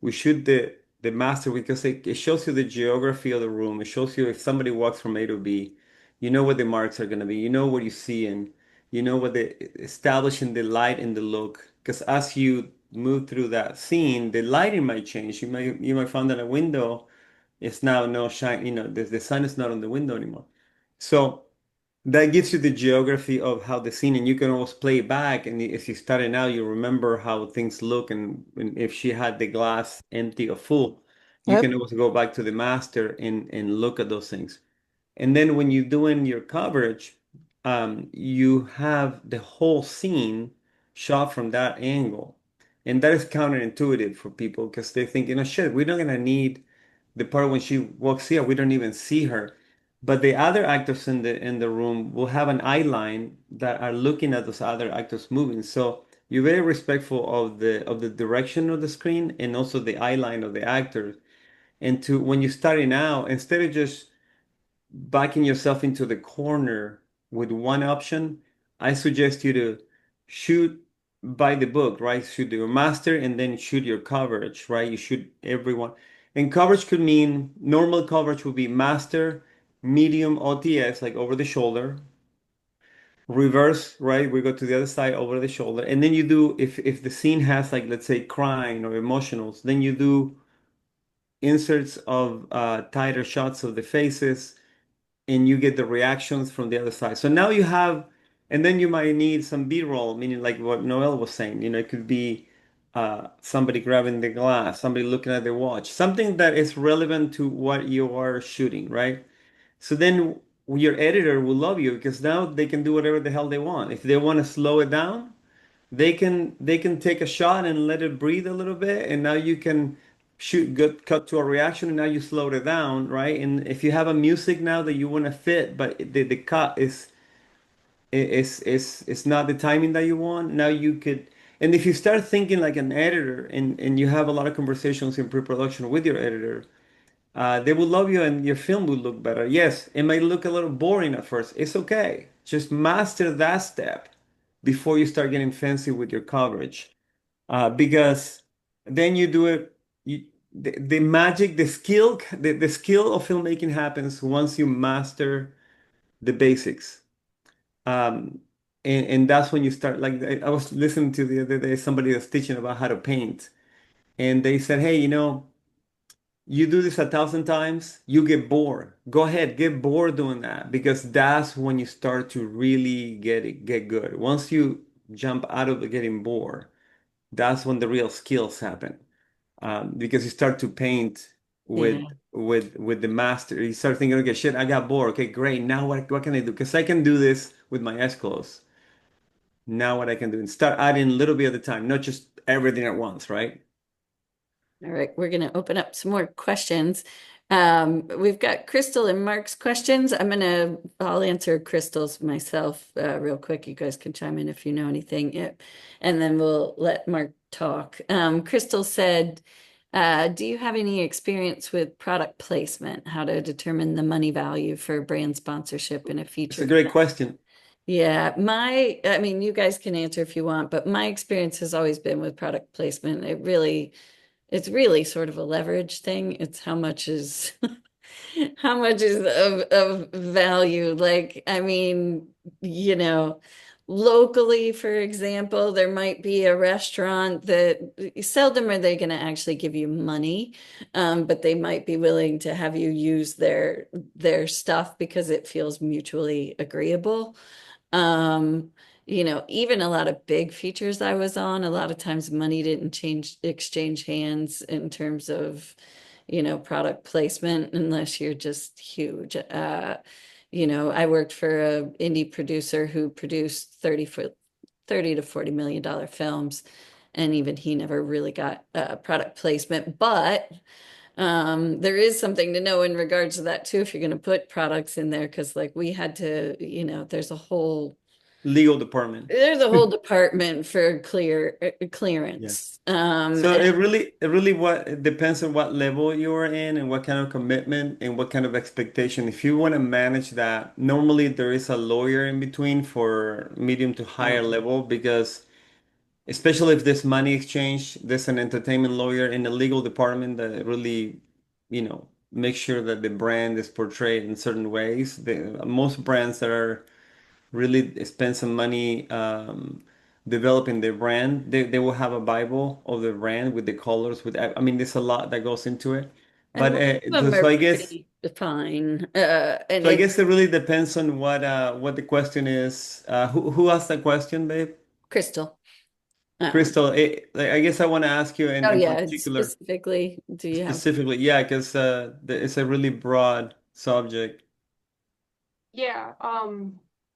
Speaker 2: we shoot the master because it shows you the geography of the room. It shows you if somebody walks from A to B, you know what the marks are going to be. You know what you see, and you know what the establishing the light and the look. Because as you move through that scene, the lighting might change. You might find that a window is now no shine. The sun is not on the window anymore. So that gives you the geography of how the scene, and you can always play it back. And if you started out, you remember how things look, and if she had the glass empty or full, you
Speaker 5: Yep.
Speaker 2: can always go back to the master and look at those things. And then when you're doing your coverage, you have the whole scene shot from that angle. And that is counterintuitive for people because they think, shit, we're not gonna need the part when she walks here, we don't even see her. But the other actors in the room will have an eye line that are looking at those other actors moving. So you're very respectful of the direction of the screen and also the eye line of the actors. And to when you're starting out, instead of just backing yourself into the corner with one option, I suggest you to shoot by the book, right? Shoot your master and then shoot your coverage, right? You shoot everyone. And coverage could mean normal coverage would be master, medium OTS, like over the shoulder, reverse, right? We go to the other side over the shoulder. And then you do, if the scene has like, let's say crying or emotionals, then you do inserts of tighter shots of the faces and you get the reactions from the other side. So now you have, and then you might need some B-roll, meaning like what Noel was saying. It could be somebody grabbing the glass, somebody looking at the watch, something that is relevant to what you are shooting, right? So then your editor will love you because now they can do whatever the hell they want. If they want to slow it down, they can take a shot and let it breathe a little bit, and now you can cut to a reaction, and now you slowed it down, right? And if you have a music now that you want to fit, but the cut is not the timing that you want, now you could. And if you start thinking like an editor, and you have a lot of conversations in pre-production with your editor, they will love you and your film will look better. Yes, it might look a little boring at first. It's okay. Just master that step before you start getting fancy with your coverage. Because then you do it, the magic, the skill of filmmaking happens once you master the basics. Um, and that's when you start, like I was listening to the other day, somebody was teaching about how to paint. And they said, hey, you do this 1,000 times, you get bored. Go ahead, get bored doing that because that's when you start to really get good. Once you jump out of the getting bored, that's when the real skills happen. Because you start to paint
Speaker 1: Yeah.
Speaker 2: with the master. You start thinking, okay, shit, I got bored. Okay, great. Now what can I do? Because I can do this with my eyes closed. Now what I can do and start adding a little bit at a time, not just everything at once, right?
Speaker 1: All right, we're going to open up some more questions. We've got Crystal and Mark's questions. I'll answer Crystal's myself real quick. You guys can chime in if you know anything. Yep. And then we'll let Mark talk. Crystal said, do you have any experience with product placement? How to determine the money value for brand sponsorship in a
Speaker 2: It's a
Speaker 1: feature
Speaker 2: great
Speaker 1: film?
Speaker 2: question.
Speaker 1: Yeah, you guys can answer if you want, but my experience has always been with product placement. It's really sort of a leverage thing. It's how much is how much is of value. Like, locally, for example, there might be a restaurant that seldom are they going to actually give you money, but they might be willing to have you use their stuff because it feels mutually agreeable. Um, even a lot of big features I was on, a lot of times money didn't exchange hands in terms of, product placement unless you're just huge. I worked for a indie producer who produced 30 to $40 million films, and even he never really got product placement. But there is something to know in regards to that too, if you're going to put products in there, because like we had to,
Speaker 2: Legal department.
Speaker 1: there's a whole department for
Speaker 2: Yeah.
Speaker 1: clearance.
Speaker 2: So it really what it depends on what level you're in and what kind of commitment and what kind of expectation. If you want to manage that, normally there is a lawyer in between for medium to higher level because especially if there's money exchange, there's an entertainment lawyer in the legal department that really, make sure that the brand is portrayed in certain ways. Most brands that are really spend some money developing their brand. They will have a Bible of the brand with the colors. I mean, there's a lot that goes into it.
Speaker 1: and
Speaker 2: But
Speaker 1: most of them
Speaker 2: so
Speaker 1: are
Speaker 2: I guess
Speaker 1: pretty fine. And
Speaker 2: so I guess it really depends on what the question is. Who asked the question, babe?
Speaker 1: Crystal. Um,
Speaker 2: Crystal. Like, I guess I want to ask you
Speaker 1: oh
Speaker 2: in
Speaker 1: yeah, it's
Speaker 2: particular,
Speaker 1: specifically, do you have?
Speaker 2: specifically, yeah, because it's a really broad subject.
Speaker 6: Yeah,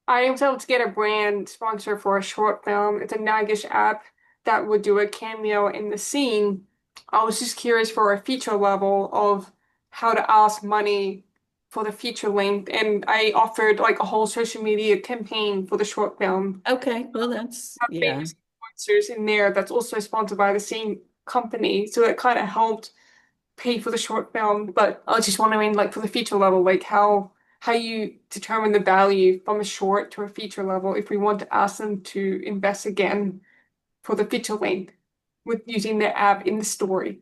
Speaker 6: I was able to get a brand sponsor for a short film. It's a Nagish app that would do a cameo in the scene. I was just curious for a feature level of how to ask money for the feature length, and I offered like a whole social media campaign for the short film.
Speaker 1: Okay, well that's
Speaker 6: Have
Speaker 1: yeah.
Speaker 6: famous influencers in there that's also sponsored by the same company, so it kind of helped pay for the short film. But I was just wondering, like for the feature level, like how you determine the value from a short to a feature level if we want to ask them to invest again for the feature length with using their app in the story.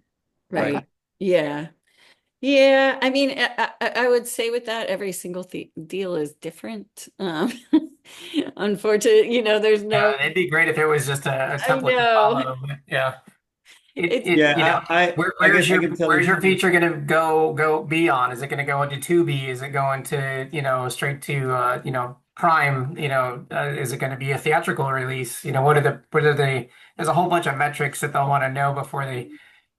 Speaker 6: That kind
Speaker 1: Right. Yeah. Yeah. I mean, I would say with that, every single th deal is different. Unfortunately, there's no,
Speaker 3: It'd be great if it was just a
Speaker 1: I
Speaker 3: template to
Speaker 1: know.
Speaker 3: follow. But yeah.
Speaker 1: It's
Speaker 2: Yeah, I
Speaker 3: Where's
Speaker 2: guess I
Speaker 3: your
Speaker 2: can tell
Speaker 3: where's
Speaker 2: you.
Speaker 3: your feature gonna go be on? Is it gonna go into Tubi? Is it going to, straight to Prime? Is it gonna be a theatrical release? There's a whole bunch of metrics that they'll want to know before they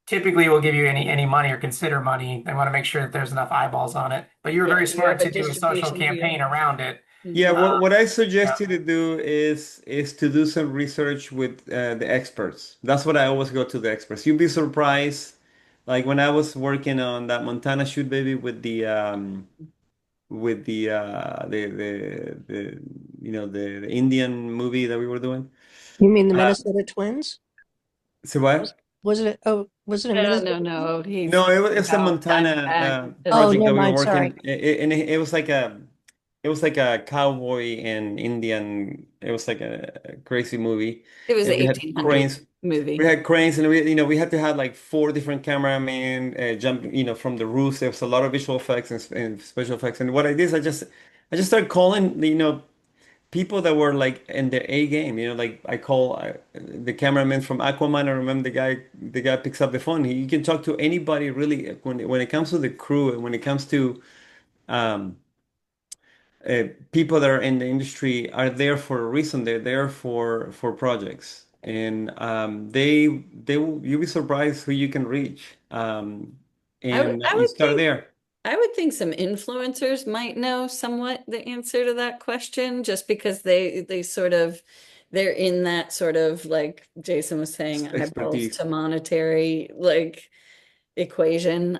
Speaker 3: typically will give you any money or consider money. They want to make sure that there's enough eyeballs on it. But you were
Speaker 1: yeah,
Speaker 3: very
Speaker 1: you have
Speaker 3: smart
Speaker 1: a
Speaker 3: to do a social
Speaker 1: distribution
Speaker 3: campaign
Speaker 1: deal.
Speaker 3: around it.
Speaker 2: Yeah,
Speaker 1: Mhm.
Speaker 2: what I
Speaker 3: Yeah.
Speaker 2: suggest you to do is to do some research with the experts. That's what I always go to the experts. You'd be surprised. Like when I was working on that Montana shoot baby with the Indian movie that we were doing.
Speaker 5: You mean the
Speaker 2: Uh,
Speaker 5: Minnesota Twins?
Speaker 2: so
Speaker 5: Was,
Speaker 2: what?
Speaker 5: was it a
Speaker 1: No,
Speaker 5: Minnesota
Speaker 1: no,
Speaker 5: Twins?
Speaker 1: no.
Speaker 2: No,
Speaker 1: He's
Speaker 2: it's a
Speaker 1: about
Speaker 2: Montana
Speaker 1: Diamondback.
Speaker 5: Oh,
Speaker 2: project
Speaker 5: never
Speaker 2: that we were
Speaker 5: mind. Sorry.
Speaker 2: working, and it was like a cowboy and Indian. It was like a crazy movie,
Speaker 1: It was
Speaker 2: and
Speaker 1: an
Speaker 2: we had
Speaker 1: 1800
Speaker 2: cranes. We
Speaker 1: movie.
Speaker 2: had cranes, and we had to have like four different cameramen jump, from the roofs. There was a lot of visual effects and special effects. And what I did is I just started calling, people that were like in their A game, like I call the cameraman from Aquaman. I remember the guy picks up the phone. You can talk to anybody really when it comes to the crew and when it comes to um, people that are in the industry are there for a reason. They're there for projects, and you'll be surprised who you can reach.
Speaker 1: I would
Speaker 2: And
Speaker 1: I
Speaker 2: you
Speaker 1: would
Speaker 2: start
Speaker 1: think
Speaker 2: there.
Speaker 1: I would think some influencers might know somewhat the answer to that question, just because they sort of they're in that sort of, like Jason was saying, eyeballs
Speaker 2: Expertise.
Speaker 1: to monetary like equation.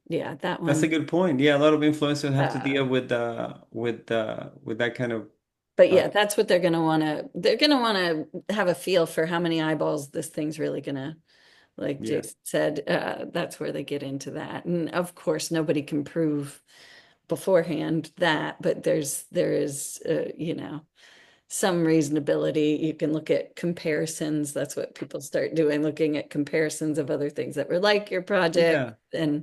Speaker 1: Yeah, that
Speaker 2: That's a
Speaker 1: one.
Speaker 2: good point. Yeah, a lot of influencers have to
Speaker 1: Uh,
Speaker 2: deal with that kind of.
Speaker 1: but
Speaker 2: Uh,
Speaker 1: yeah, that's what they're gonna want to have a feel for how many eyeballs this thing's really gonna, like
Speaker 2: yeah,
Speaker 1: Jason said, that's where they get into that. And of course, nobody can prove beforehand that, but there is, some reasonability. You can look at comparisons. That's what people start doing, looking at comparisons of other things that were like your project
Speaker 2: yeah.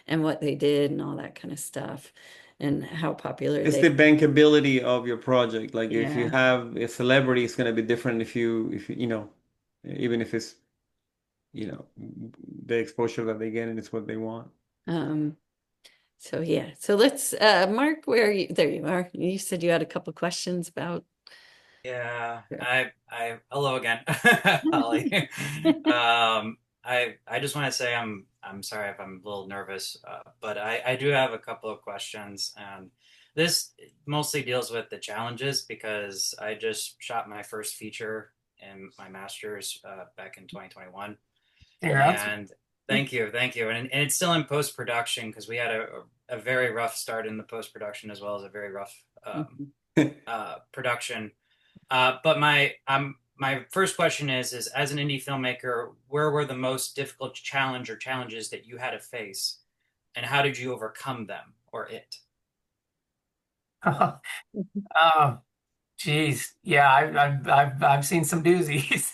Speaker 1: and what they did and all that kind of stuff and how popular
Speaker 2: It's the
Speaker 1: they,
Speaker 2: bankability of your project. Like if you
Speaker 1: yeah.
Speaker 2: have a celebrity, it's going to be different even if it's the exposure that they get and it's what they want.
Speaker 1: Um, so yeah. So let's Mark, where are you? There you are. You said you had a couple questions about
Speaker 7: Yeah,
Speaker 1: yeah.
Speaker 7: hello again, Holly. I just want to say I'm sorry if I'm a little nervous, but I do have a couple of questions, and This mostly deals with the challenges because I just shot my first feature in my master's back in 2021.
Speaker 3: Congrats.
Speaker 7: And thank you. And it's still in post production because we had a very rough start in the post production as well as a very rough production. But my first question is as an indie filmmaker, where were the most difficult challenges that you had to face, and how did you overcome them or it?
Speaker 3: Oh, geez. Yeah, I've seen some doozies.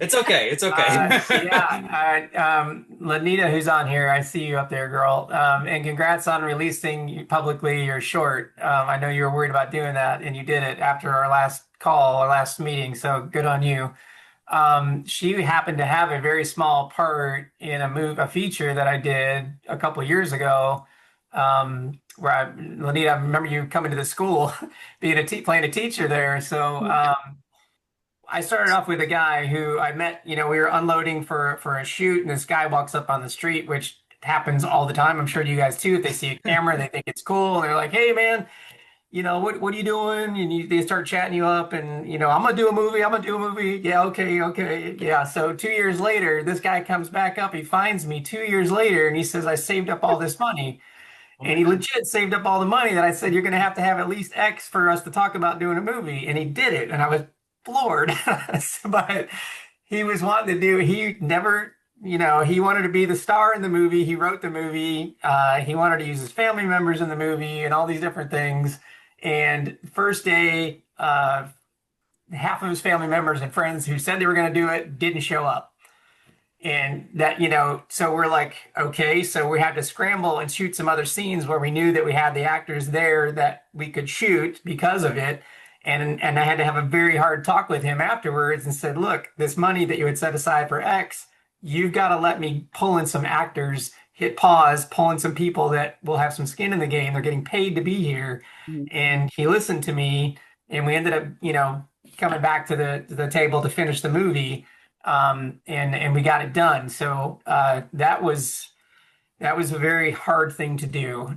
Speaker 7: It's okay. It's okay.
Speaker 3: Yeah, Lanita, who's on here, I see you up there, girl. And congrats on releasing publicly your short. I know you were worried about doing that, and you did it after our last call, our last meeting. So good on you. She happened to have a very small part in a feature that I did a couple of years ago. Lanita, I remember you coming to the school, being playing a teacher there. So I started off with a guy who I met. We were unloading for a shoot, and this guy walks up on the street, which happens all the time. I'm sure you guys too. If they see a camera, they think it's cool, and they're like, "Hey, man, what are you doing?" And they start chatting you up, and I'm gonna do a movie. I'm gonna do a movie. Yeah, okay, okay, yeah. So 2 years later, this guy comes back up. He finds me 2 years later, and he says, "I saved up all this money."
Speaker 7: Oh
Speaker 3: And
Speaker 7: my
Speaker 3: he
Speaker 7: God.
Speaker 3: legit saved up all the money that I said, "You're going to have at least X for us to talk about doing a movie." And he did it. And I was floored. But he never, he wanted to be the star in the movie. He wrote the movie. He wanted to use his family members in the movie and all these different things. And first day, half of his family members and friends who said they were going to do it didn't show up. And that, so we're like, okay, so we had to scramble and shoot some other scenes where we knew that we had the actors there that we could shoot because of it. And I had to have a very hard talk with him afterwards and said, look, this money that you had set aside for X, you've got to let me pull in some actors, hit pause, pull in some people that will have some skin in the game. They're getting paid to be here. And he listened to me, and we ended up, coming back to the table to finish the movie. And we got it done. So that was a very hard thing to do.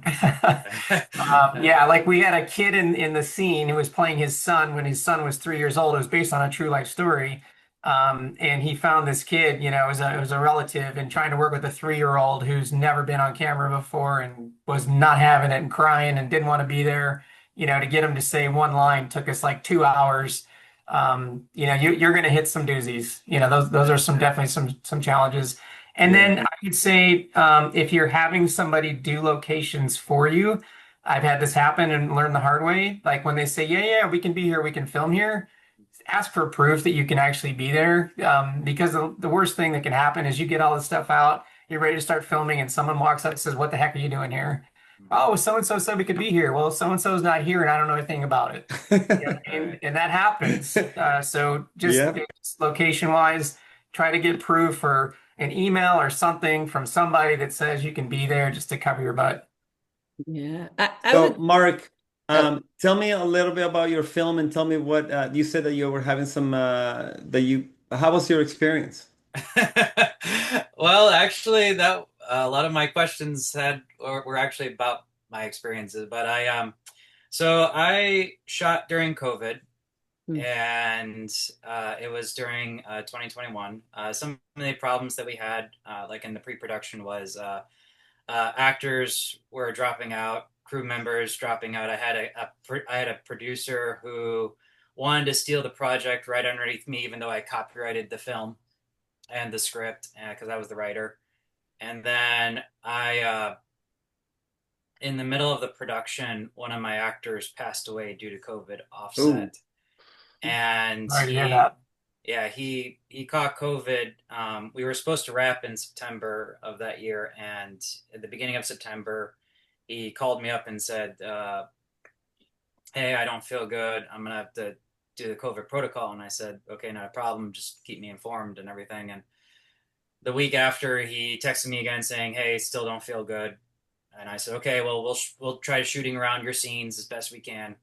Speaker 3: Yeah, like we had a kid in the scene who was playing his son when his son was 3 years old. It was based on a true life story. And he found this kid, it was a relative, and trying to work with a 3-year-old who's never been on camera before and was not having it and crying and didn't want to be there. To get him to say one line took us like 2 hours. You're going to hit some doozies. Those are definitely some challenges. And
Speaker 2: Yeah.
Speaker 3: then I would say, if you're having somebody do locations for you, I've had this happen and learned the hard way. Like when they say, yeah, yeah, we can be here, we can film here, ask for proof that you can actually be there. Because the worst thing that can happen is you get all this stuff out, you're ready to start filming, and someone walks up and says, "What the heck are you doing here?" "Oh, so and so said we could be here." "Well, so and so's not here, and I don't know anything about it." And that happens. So just
Speaker 2: Yeah.
Speaker 3: location wise, try to get proof or an email or something from somebody that says you can be there just to cover your butt.
Speaker 1: Yeah, I
Speaker 2: So,
Speaker 1: would.
Speaker 2: Mark,
Speaker 1: Oh,
Speaker 2: tell me a little bit about your film and tell me what you said that you were having some how was your experience?
Speaker 7: Well, actually, that a lot of my questions were actually about my experiences, but so I shot during COVID,
Speaker 1: hmm,
Speaker 7: and it was during 2021. Some of the problems that we had, like in the pre-production, was actors were dropping out, crew members dropping out. I had a producer who wanted to steal the project right underneath me, even though I copyrighted the film and the script because I was the writer. And then in the middle of the production, one of my actors passed away due to COVID
Speaker 2: Oh,
Speaker 7: offset, and
Speaker 3: Sorry to hear that.
Speaker 7: he caught COVID. We were supposed to wrap in September of that year, and at the beginning of September, he called me up and said, "Hey, I don't feel good. I'm gonna have to do the COVID protocol." And I said, "Okay, not a problem. Just keep me informed and everything." And the week after, he texted me again saying, "Hey, still don't feel good." And I said, "Okay, well, we'll try shooting around your scenes as best we can."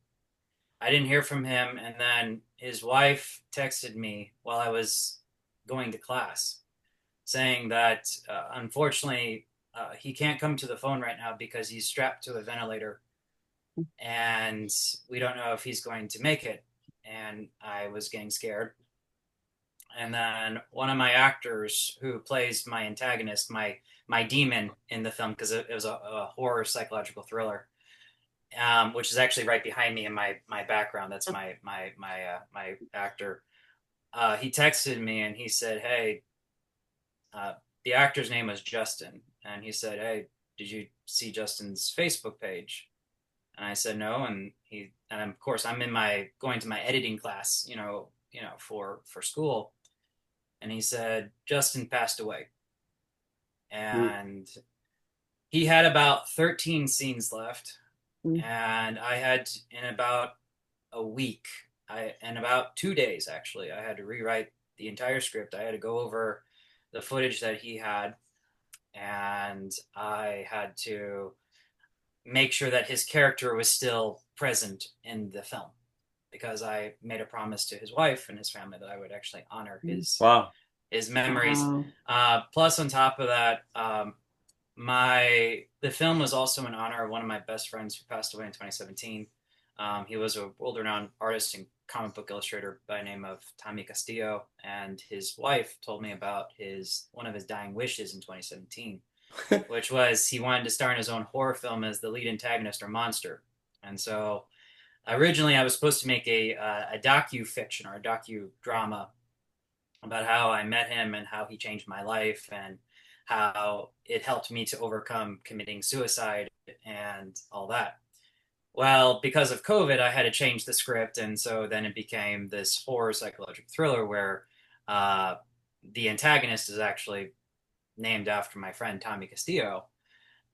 Speaker 7: I didn't hear from him, and then his wife texted me while I was going to class, saying that unfortunately he can't come to the phone right now because he's strapped to a ventilator and we don't know if he's going to make it. And I was getting scared. And then one of my actors who plays my antagonist, my demon in the film, because it was a horror psychological thriller, which is actually right behind me in my background. That's my actor. He texted me and he said, "Hey, the actor's name was Justin," and he said, "Hey, did you see Justin's Facebook page?" And I said no, and of course I'm going to my editing class, for school, and he said Justin passed away, and he had about 13 scenes left, and I had in about a week, in about 2 days actually, I had to rewrite the entire script. I had to go over the footage that he had, and I had to make sure that his character was still present in the film because I made a promise to his wife and his family that I would actually honor his
Speaker 2: Wow.
Speaker 7: his memories.
Speaker 1: Wow.
Speaker 7: Plus, on top of that, the film was also in honor of one of my best friends who passed away in 2017. He was a world-renowned artist and comic book illustrator by the name of Tommy Castillo, and his wife told me about one of his dying wishes in 2017, which was he wanted to star in his own horror film as the lead antagonist or monster. And so originally I was supposed to make a docu-fiction or a docu-drama about how I met him and how he changed my life and how it helped me to overcome committing suicide and all that. Well, because of COVID, I had to change the script, and so then it became this horror psychological thriller where the antagonist is actually named after my friend Tommy Castillo,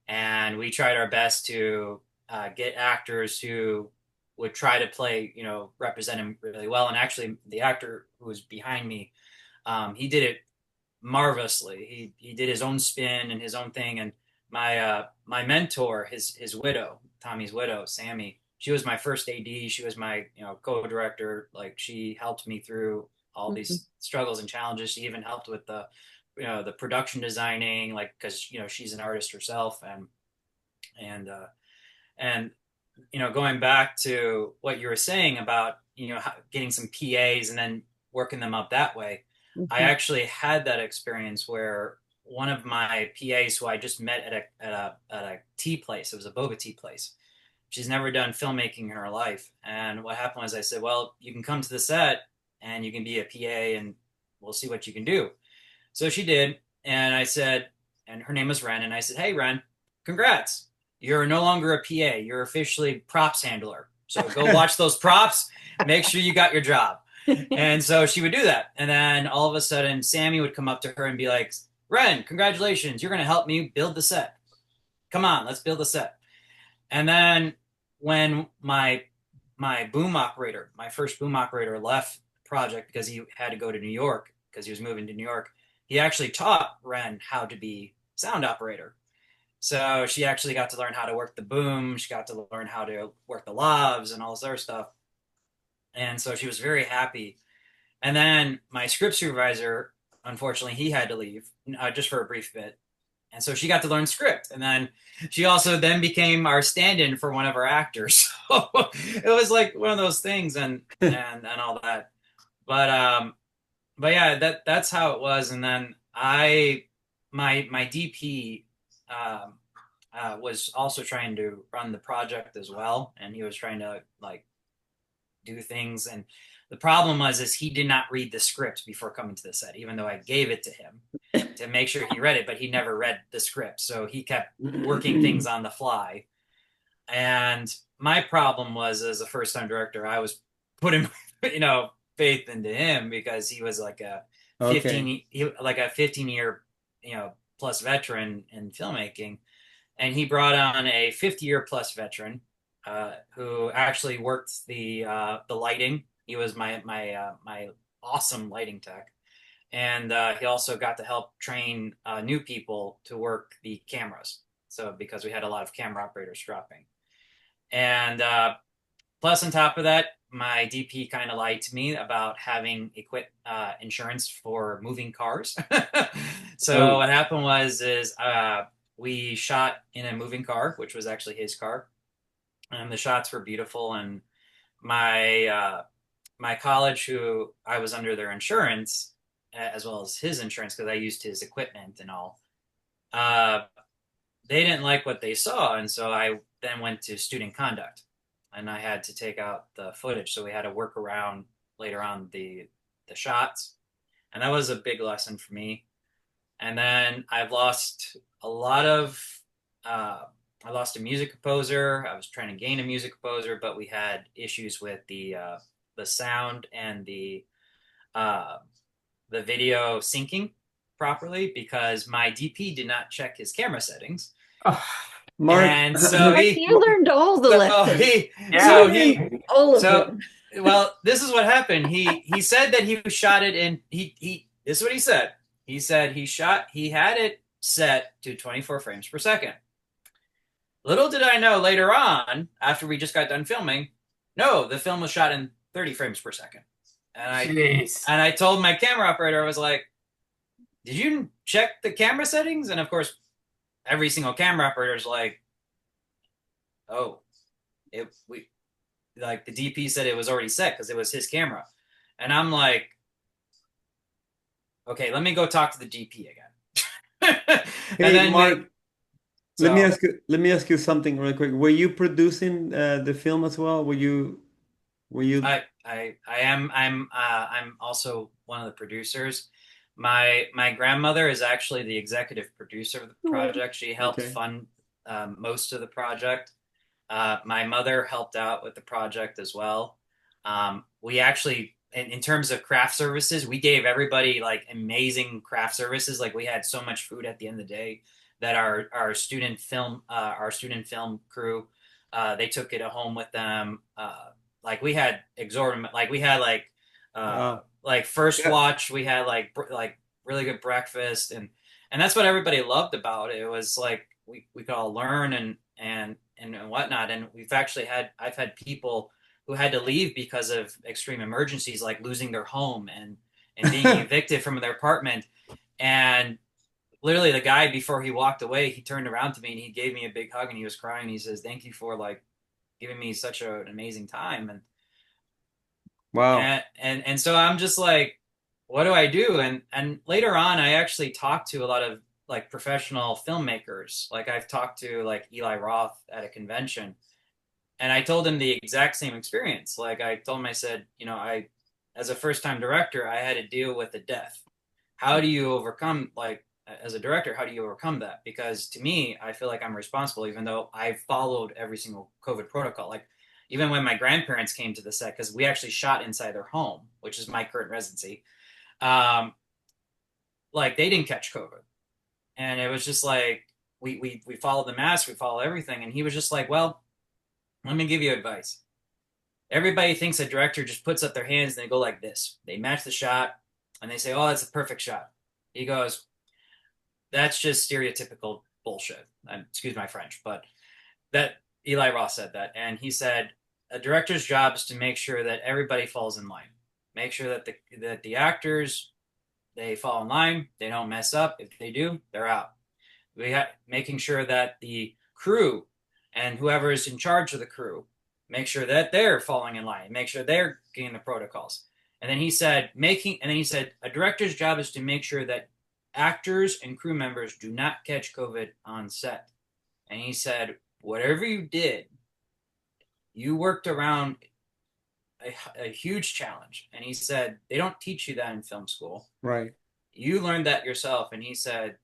Speaker 7: and we tried our best to get actors who would try to play, represent him really well. And actually, the actor who was behind me, he did it marvelously. He did his own spin and his own thing. And my mentor, his widow, Tommy's widow, Sammy, she was my first AD. She was my co-director. Like, she helped me through all these struggles and challenges. She even helped with the production designing, like, because she's an artist herself. And going back to what you were saying about getting some PAs and then working them up that way. I actually had that experience where one of my PAs, who I just met at a tea place, it was a boba tea place. She's never done filmmaking in her life, and what happened was I said, "Well, you can come to the set and you can be a PA, and we'll see what you can do." So she did, and I said, and her name was Ren, and I said, "Hey, Ren, congrats! You're no longer a PA. You're officially props handler. So go watch those props. Make sure you got your job." And so she would do that. And then all of a sudden, Sammy would come up to her and be like, "Ren, congratulations. You're going to help me build the set. Come on, let's build the set." And then when my boom operator, my first boom operator, left the project because he had to go to New York because he was moving to New York, he actually taught Ren how to be sound operator. So she actually got to learn how to work the boom. She got to learn how to work the lavs and all this other stuff. And so she was very happy. And then my script supervisor, unfortunately, he had to leave just for a brief bit. And so she got to learn script. And then she also then became our stand-in for one of our actors. So it was like one of those things and all that. But yeah, that's how it was. And then my DP was also trying to run the project as well, and he was trying to like do things. And the problem is he did not read the script before coming to the set, even though I gave it to him to make sure he read it, but he never read the script. So he kept working things on the fly. And my problem was, as a first-time director, I was putting faith into him because he was like a 15-year plus veteran in filmmaking, and he brought on a 50-year plus veteran who actually worked the lighting. He was my awesome lighting tech, and he also got to help train new people to work the cameras. So because we had a lot of camera operators dropping, and plus on top of that, my DP kind of lied to me about having insurance for moving cars. So what happened was we shot in a moving car, which was actually his car, and the shots were beautiful. And my college, who I was under their insurance, as well as his insurance, because I used his equipment and all. Uh, they didn't like what they saw, and so I then went to student conduct, and I had to take out the footage. So we had to work around later on the shots, and that was a big lesson for me. And then I've lost a lot of. I lost a music composer. I was trying to gain a music composer, but we had issues with the sound and uh, the video syncing properly because my DP did not check his camera settings.
Speaker 3: Oh,
Speaker 2: Mark,
Speaker 7: And so
Speaker 1: Mark, you learned all the lessons.
Speaker 3: yeah.
Speaker 1: All of
Speaker 7: so
Speaker 1: them.
Speaker 7: well, this is what happened. He said that he shot it in he this is what he said. He said he had it set to 24 frames per second. Little did I know later on, after we just got done filming, no, the film was shot in 30 frames per second.
Speaker 3: Jeez.
Speaker 7: And I told my camera operator, I was like, did you check the camera settings? And of course, every single camera operator is like, oh, we like the DP said it was already set because it was his camera. And I'm like, okay, let me go talk to the DP again.
Speaker 2: hey,
Speaker 7: And then
Speaker 2: Mark,
Speaker 7: so
Speaker 2: let me ask you something real quick. Were you producing the film as well? Were you
Speaker 7: I am I'm also one of the producers. My grandmother is actually the executive producer of the project. She helped
Speaker 2: Okay.
Speaker 7: fund most of the project. My mother helped out with the project as well. We actually, in terms of craft services, we gave everybody like amazing craft services. Like we had so much food at the end of the day that our student film crew, they took it home with them. Like we had exorbitant, like we had
Speaker 2: wow.
Speaker 7: like first
Speaker 2: Yeah.
Speaker 7: watch, we had like really good breakfast, and that's what everybody loved about it. It was like we could all learn and whatnot. And I've had people who had to leave because of extreme emergencies, like losing their home and being evicted from their apartment. And literally the guy, before he walked away, he turned around to me and he gave me a big hug and he was crying. He says, thank you for like giving me such an amazing time.
Speaker 2: Wow.
Speaker 7: And so I'm just like, what do I do? And later on, I actually talked to a lot of like professional filmmakers. Like I've talked to like Eli Roth at a convention, and I told him the exact same experience. Like I told him, I said, as a first time director, I had to deal with the death. How do you overcome, like, as a director, how do you overcome that? Because to me, I feel like I'm responsible, even though I've followed every single COVID protocol. Like, even when my grandparents came to the set, because we actually shot inside their home, which is my current residency, um, like they didn't catch COVID, and it was just like we followed the mask, we followed everything, and he was just like, well, let me give you advice. Everybody thinks a director just puts up their hands and they go like this. They match the shot and they say, oh, that's a perfect shot. He goes, that's just stereotypical bullshit. Excuse my French, but that Eli Roth said that. And he said, a director's job is to make sure that everybody falls in line. Make sure that the actors, they fall in line. They don't mess up. If they do, they're out. Making sure that the crew and whoever is in charge of the crew make sure that they're falling in line, make sure they're getting the protocols. And then he said, a director's job is to make sure that actors and crew members do not catch COVID on set. And he said, whatever you did, you worked around a huge challenge. And he said, they don't teach you that in film school.
Speaker 2: Right.
Speaker 7: You learned that yourself. And he said,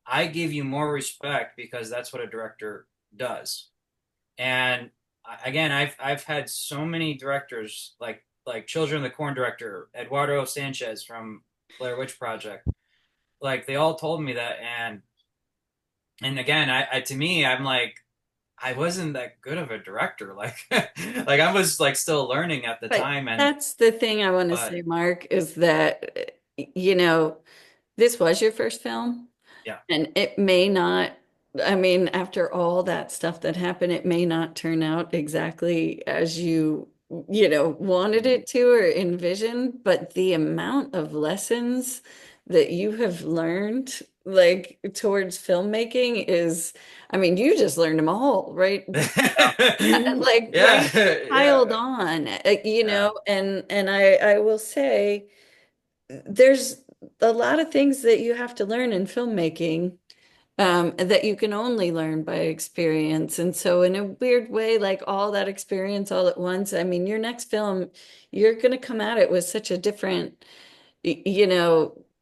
Speaker 7: I give you more respect because that's what a director does. And again, I've had so many directors like Children of the Corn director Eduardo Sanchez from Blair Witch Project. Like they all told me that, and again, I to me, I'm like, I wasn't that good of a director. Like like I was like still learning at the
Speaker 1: But
Speaker 7: time, and
Speaker 1: that's the thing I want to
Speaker 7: but
Speaker 1: say, Mark, is that, this was your first film,
Speaker 7: yeah,
Speaker 1: and it may not, I mean, after all that stuff that happened, it may not turn out exactly as you wanted it to or envisioned, but the amount of lessons that you have learned like towards filmmaking is, I mean, you just learned them all, right? Like right
Speaker 7: Yeah,
Speaker 1: piled
Speaker 7: yeah,
Speaker 1: on,
Speaker 7: yeah.
Speaker 1: and I will say there's a lot of things that you have to learn in filmmaking that you can only learn by experience. And so, in a weird way, like all that experience all at once, I mean, your next film, you're going to come at it with such a different,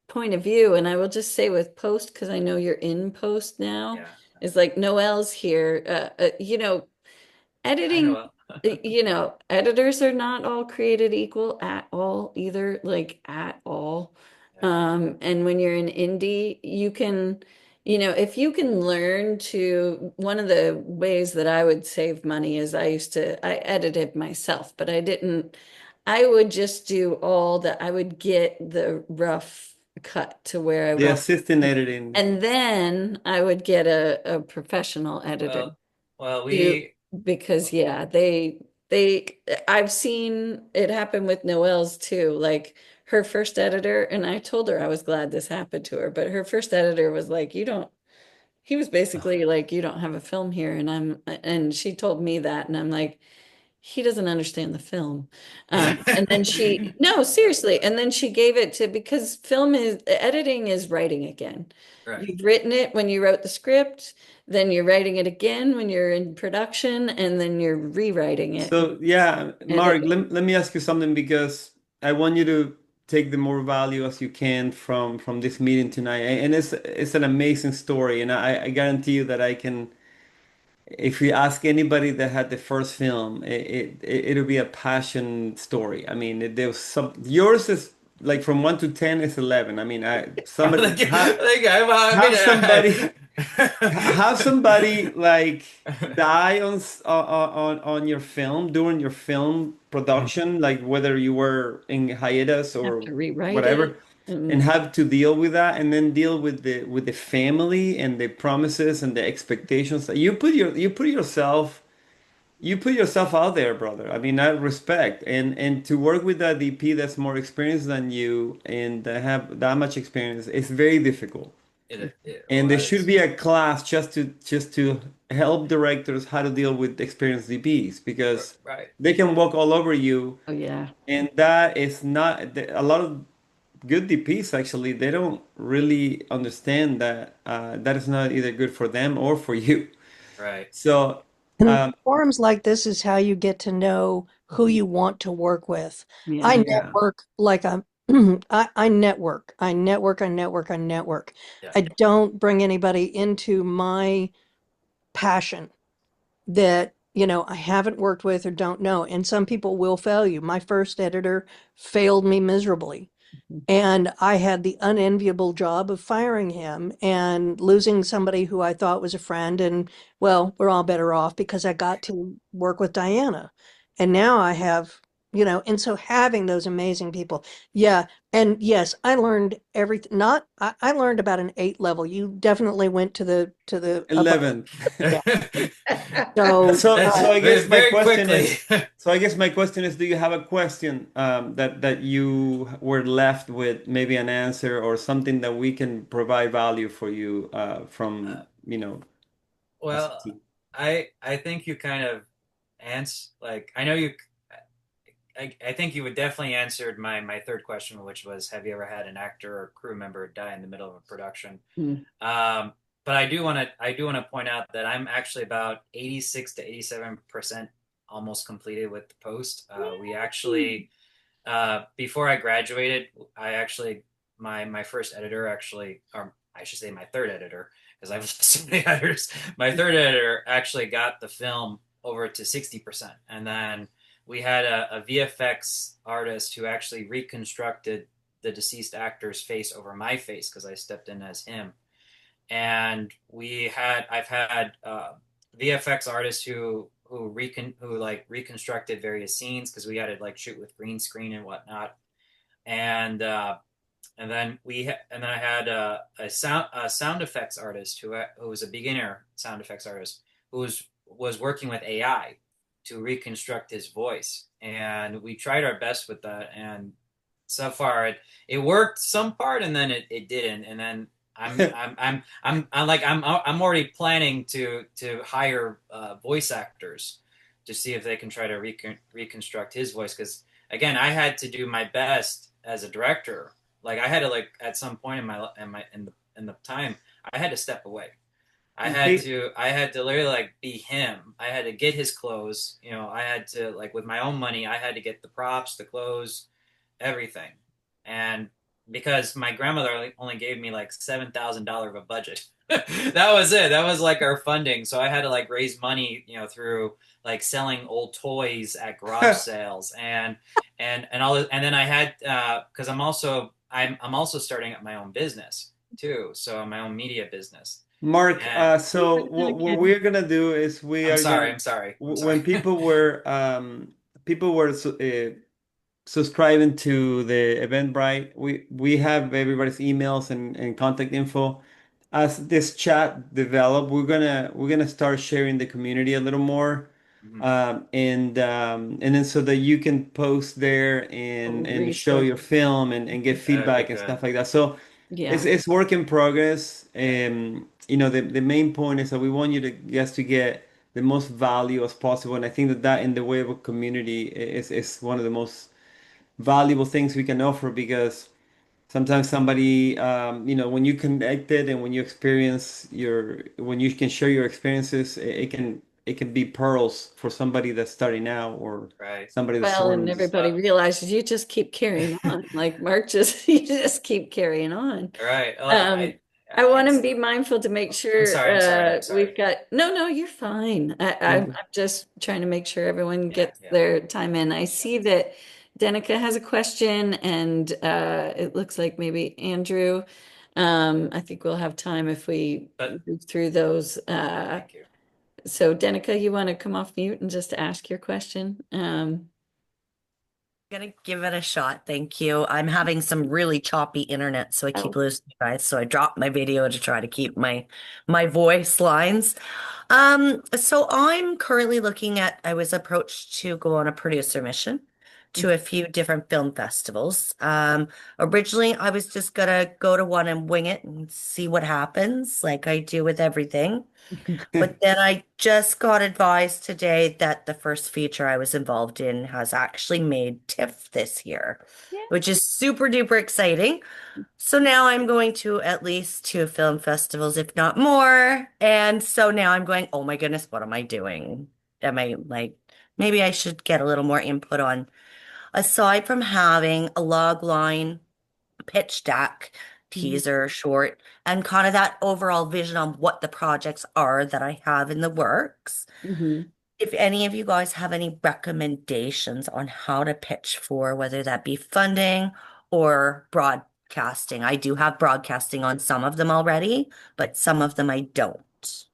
Speaker 1: point of view. And I will just say with post, because I know you're in post now,
Speaker 7: Yeah,
Speaker 1: is like Noelle's here.
Speaker 7: I
Speaker 1: Editing,
Speaker 7: know.
Speaker 1: editors are not all created equal at all either, like at all.
Speaker 7: Yeah,
Speaker 1: And when you're in indie, you can, if you can learn to, one of the ways that I would save money is I edited myself, but I would just do I would get the rough cut to where I
Speaker 2: The
Speaker 1: want.
Speaker 2: assistant editing.
Speaker 1: And then I would get a professional editor
Speaker 7: well, well,
Speaker 1: to,
Speaker 7: we
Speaker 1: because yeah, I've seen it happen with Noelle's too. Like her first editor, and I told her I was glad this happened to her, but her first editor was like, he was basically like, you don't have a film here. And she told me that, and I'm like, he doesn't understand the film. And then no, seriously. And then she gave it to, because editing is writing again.
Speaker 7: right.
Speaker 1: You've written it when you wrote the script, then you're writing it again when you're in production, and then you're rewriting it.
Speaker 2: So yeah,
Speaker 1: And
Speaker 2: Mark, let me ask you something because I want you to take the more value as you can from this meeting tonight. And it's an amazing story, and I guarantee you that I can. If you ask anybody that had the first film, it'll be a passion story. I mean, there was some. Yours is like from 1 to 10 is 11. I mean, somebody have somebody have somebody like die on your film during your film production, like whether you were in hiatus
Speaker 1: have
Speaker 2: or
Speaker 1: to rewrite it.
Speaker 2: whatever, and
Speaker 1: And
Speaker 2: have to deal with that, and then deal with the family and the promises and the expectations that you put yourself out there, brother. I mean, I respect and to work with a DP that's more experienced than you and that have that much experience, it's very difficult.
Speaker 7: It
Speaker 2: And there should
Speaker 7: was
Speaker 2: be a class just to help directors how to deal with experienced DPs because
Speaker 7: right.
Speaker 2: they can walk all over you,
Speaker 1: oh yeah.
Speaker 2: and that is not a lot of good DPs actually they don't really understand that that is not either good for them or for you.
Speaker 7: Right.
Speaker 2: So
Speaker 5: And
Speaker 2: um,
Speaker 5: forums like this is how you get to know who you want to work with. I
Speaker 1: Yeah.
Speaker 2: yeah,
Speaker 5: network like a I network. I network, I network, I network.
Speaker 7: Yeah.
Speaker 5: I don't bring anybody into my passion that, I haven't worked with or don't know. And some people will fail you. My first editor failed me miserably. And I had the unenviable job of firing him and losing somebody who I thought was a friend. And well, we're all better off because I got to work with Diana. And now I have, and so having those amazing people. Yeah. And yes, I learned everything. Not, I learned about an 8 level. You definitely went to the above.
Speaker 2: 11.
Speaker 5: Yeah. So,
Speaker 2: So I guess my
Speaker 7: Very
Speaker 2: question
Speaker 7: quickly.
Speaker 2: is, do you have a question that you were left with maybe an answer or something that we can provide value for you from, as a
Speaker 7: Well,
Speaker 2: team?
Speaker 7: I think you kind of I know you I think you would definitely answered my third question, which was, have you ever had an actor or crew member die in the middle of a production?
Speaker 1: Mm.
Speaker 7: But I do want to point out that I'm actually about 86 to 87% almost completed with the post. We actually before I graduated, I actually my first editor actually, or I should say my third editor, because I've so many editors. My third editor actually got the film over to 60%, and then we had a VFX artist who actually reconstructed the deceased actor's face over my face because I stepped in as him. And I've had VFX artists who like reconstructed various scenes because we had to like shoot with green screen and whatnot. And then I had a sound effects artist who was a beginner sound effects artist who was working with AI to reconstruct his voice, and we tried our best with that. And so far it worked some part, and then it didn't, and then I'm already planning to hire voice actors to see if they can try to reconstruct his voice, because again, I had to do my best as a director. Like I had to, like, at some point in the time, I had to step away. I had to literally like be him. I had to get his clothes. You know, I had to, like, with my own money, I had to get the props, the clothes, everything. And because my grandmother only gave me like $7,000 of a budget. That was it. That was like our funding. So I had to like raise money, you know, through like selling old toys at garage sales and all this. And then I had because I'm also starting up my own business too. So my own media business.
Speaker 2: Mark,
Speaker 7: And
Speaker 2: so what we're gonna do is we
Speaker 7: I'm
Speaker 2: are
Speaker 7: sorry,
Speaker 2: gonna
Speaker 7: I'm sorry, I'm sorry.
Speaker 2: when people were subscribing to the Eventbrite, we have everybody's emails and contact info. As this chat develop, we're gonna start sharing the community a little more,
Speaker 7: Mhm.
Speaker 2: and then so that you can post there and show
Speaker 1: Resource.
Speaker 2: your film and get
Speaker 7: That would be
Speaker 2: feedback and
Speaker 7: good.
Speaker 2: stuff like that. So
Speaker 1: Yeah.
Speaker 2: it's work in progress. You know, the main point is that we want you to guys to get the most value as possible, and I think that in the way of a community is one of the most valuable things we can offer, because sometimes somebody, you know, when you connect it and when you experience when you can share your experiences, it can be pearls for somebody that's starting out or
Speaker 7: Right.
Speaker 2: somebody that's
Speaker 1: Well, and
Speaker 2: learning.
Speaker 1: everybody realizes you just keep carrying on. Like Mark just, you just keep carrying on.
Speaker 7: Right.
Speaker 1: Um, I want to
Speaker 7: It's
Speaker 1: be mindful to make
Speaker 7: I'm
Speaker 1: sure
Speaker 7: sorry, I'm sorry, I'm sorry.
Speaker 1: we've got, no, you're fine. I'm just trying to make sure everyone
Speaker 7: Yeah,
Speaker 1: gets
Speaker 7: yeah.
Speaker 1: their time in. I see that Danica has a question, and it looks like maybe Andrew. I think we'll have time if we
Speaker 7: But
Speaker 1: move through those.
Speaker 7: thank you.
Speaker 1: So Danica, you want to come off mute and just ask your question?
Speaker 8: Gonna give it a shot. Thank you. I'm having some really choppy internet, so I keep
Speaker 1: Oh.
Speaker 8: losing you guys. So I dropped my video to try to keep my voice lines. So I'm currently looking at, I was approached to go on a producer mission to a few different film festivals. Originally I was just gonna go to one and wing it and see what happens, like I do with everything. But then I just got advised today that the first feature I was involved in has actually made TIFF this year, which is super duper exciting. So now I'm going to at least two film festivals, if not more. And so now I'm going, oh my goodness, what am I doing? Am I like, maybe I should get a little more input on, aside from having a log line, pitch deck, teaser, short, and kind of that overall vision on what the projects are that I have in the works.
Speaker 1: Mhm.
Speaker 8: If any of you guys have any recommendations on how to pitch for, whether that be funding or broadcasting. I do have broadcasting on some of them already, but some of them I don't.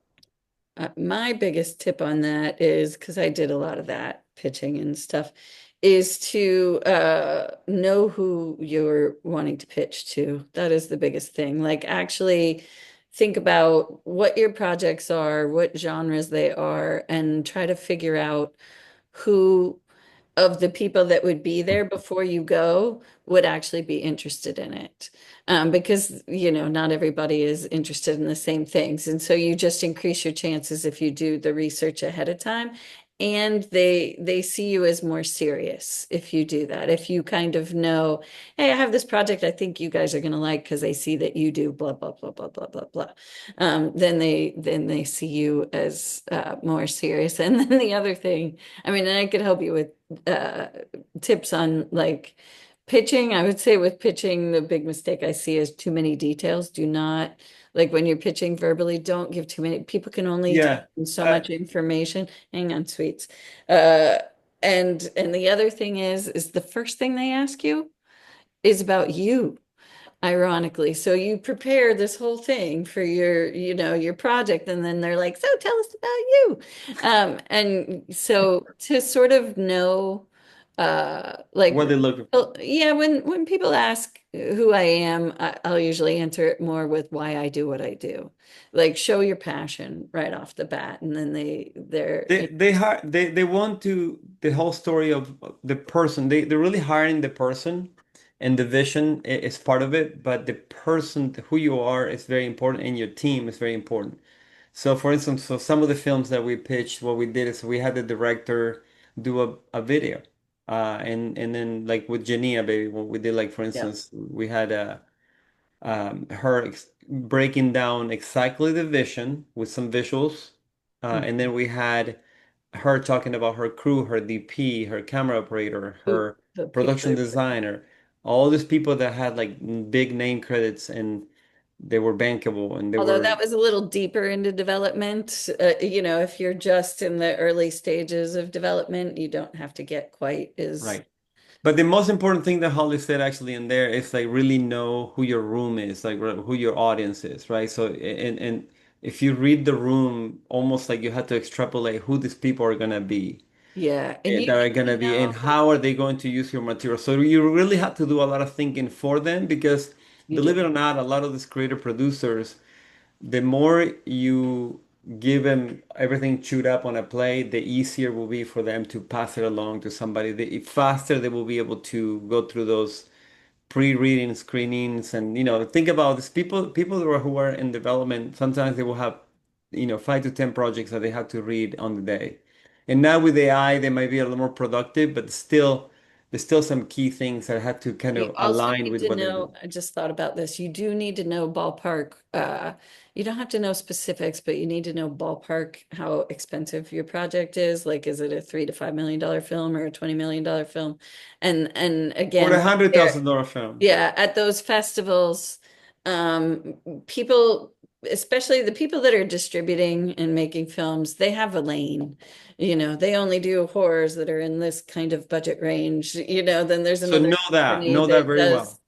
Speaker 1: My biggest tip on that is because I did a lot of that pitching and stuff, is to know who you're wanting to pitch to. That is the biggest thing. Like, actually think about what your projects are, what genres they are, and try to figure out who of the people that would be there before you go would actually be interested in it. Because, not everybody is interested in the same things. And so you just increase your chances if you do the research ahead of time. And they see you as more serious if you do that. If you kind of know, hey, I have this project I think you guys are going to like because they see that you do blah, blah, blah, blah, blah, blah, blah. Then they see you as more serious. And then the other thing, I mean, and I could help you with uh, tips on like pitching. I would say with pitching, the big mistake I see is too many details. Do not, like when you're pitching verbally, don't give too many. People can only take
Speaker 2: Yeah.
Speaker 1: in so much information. Hang on, sweets. Uh, and the other thing is the first thing they ask you is about you, ironically. So you prepare this whole thing for your project, and then they're like, so tell us about you. And so to sort of know, like,
Speaker 2: What they're looking for.
Speaker 1: well, yeah, when people ask who I am, I'll usually answer it more with why I do what I do. Like, show your passion right off the bat, and then they're
Speaker 2: They want to the whole story of the person. They're really hiring the person, and the vision is part of it, but the person who you are is very important, and your team is very important. So for instance, so some of the films that we pitched, what we did is we had the director do a video. And then like with Jania Baby, what we did, like for
Speaker 1: Yeah.
Speaker 2: instance, we had her ex breaking down exactly the vision with some visuals. And then we had her talking about her crew, her DP, her camera operator,
Speaker 1: Who
Speaker 2: her
Speaker 1: the people
Speaker 2: production
Speaker 1: are.
Speaker 2: designer, all these people that had like big name credits, and they were bankable, and they
Speaker 1: Although
Speaker 2: were
Speaker 1: that was a little deeper into development, if you're just in the early stages of development, you don't have to get quite as,
Speaker 2: right. But the most important thing that Holly said actually in there is like really know who your room is, like who your audience is, right? So and if you read the room, almost like you have to extrapolate who these people are gonna be,
Speaker 1: yeah. And you
Speaker 2: that are
Speaker 1: need
Speaker 2: gonna
Speaker 1: to
Speaker 2: be, and
Speaker 1: know,
Speaker 2: how are they going to use your material. So you really have to do a lot of thinking for them, because
Speaker 1: you do.
Speaker 2: believe it or not, a lot of these creative producers, the more you give them everything chewed up on a plate, the easier will be for them to pass it along to somebody. The faster they will be able to go through those pre-reading screenings. And think about this, people who are in development, sometimes they will have 5 to 10 projects that they have to read on the day. And now with AI, they might be a little more productive, but still there's still some key things that have to kind
Speaker 1: You
Speaker 2: of
Speaker 1: also
Speaker 2: align
Speaker 1: need
Speaker 2: with
Speaker 1: to
Speaker 2: what they're
Speaker 1: know,
Speaker 2: doing.
Speaker 1: I just thought about this. You do need to know ballpark. You don't have to know specifics, but you need to know ballpark how expensive your project is. Like, is it a $3 to $5 million film or a $20 million film? And
Speaker 2: Or a
Speaker 1: again,
Speaker 2: hundred
Speaker 1: there,
Speaker 2: thousand dollar film.
Speaker 1: yeah, at those festivals, um, people, especially the people that are distributing and making films, they have a lane. They only do horrors that are in this kind of budget range. Then there's
Speaker 2: So
Speaker 1: another company
Speaker 2: know that
Speaker 1: that
Speaker 2: very well.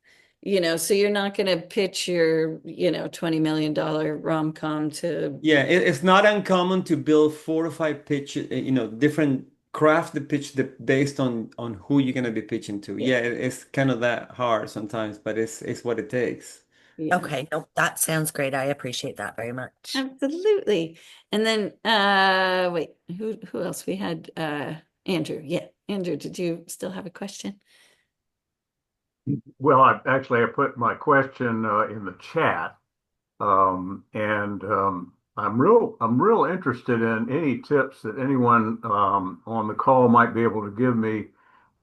Speaker 1: does, so you're not going to pitch your, $20 million rom-com to,
Speaker 2: Yeah, it's not uncommon to build 4 to 5 pitch, different craft the pitch based on who you're gonna be pitching to.
Speaker 1: yeah,
Speaker 2: Yeah, it's kind of that hard sometimes, but it's what it takes.
Speaker 1: yeah.
Speaker 8: Okay, nope, that sounds great. I appreciate that very much.
Speaker 1: Absolutely. And then wait, who else? We had Andrew. Yeah. Andrew, did you still have a question?
Speaker 9: Well, I put my question in the chat, and I'm real interested in any tips that anyone on the call might be able to give me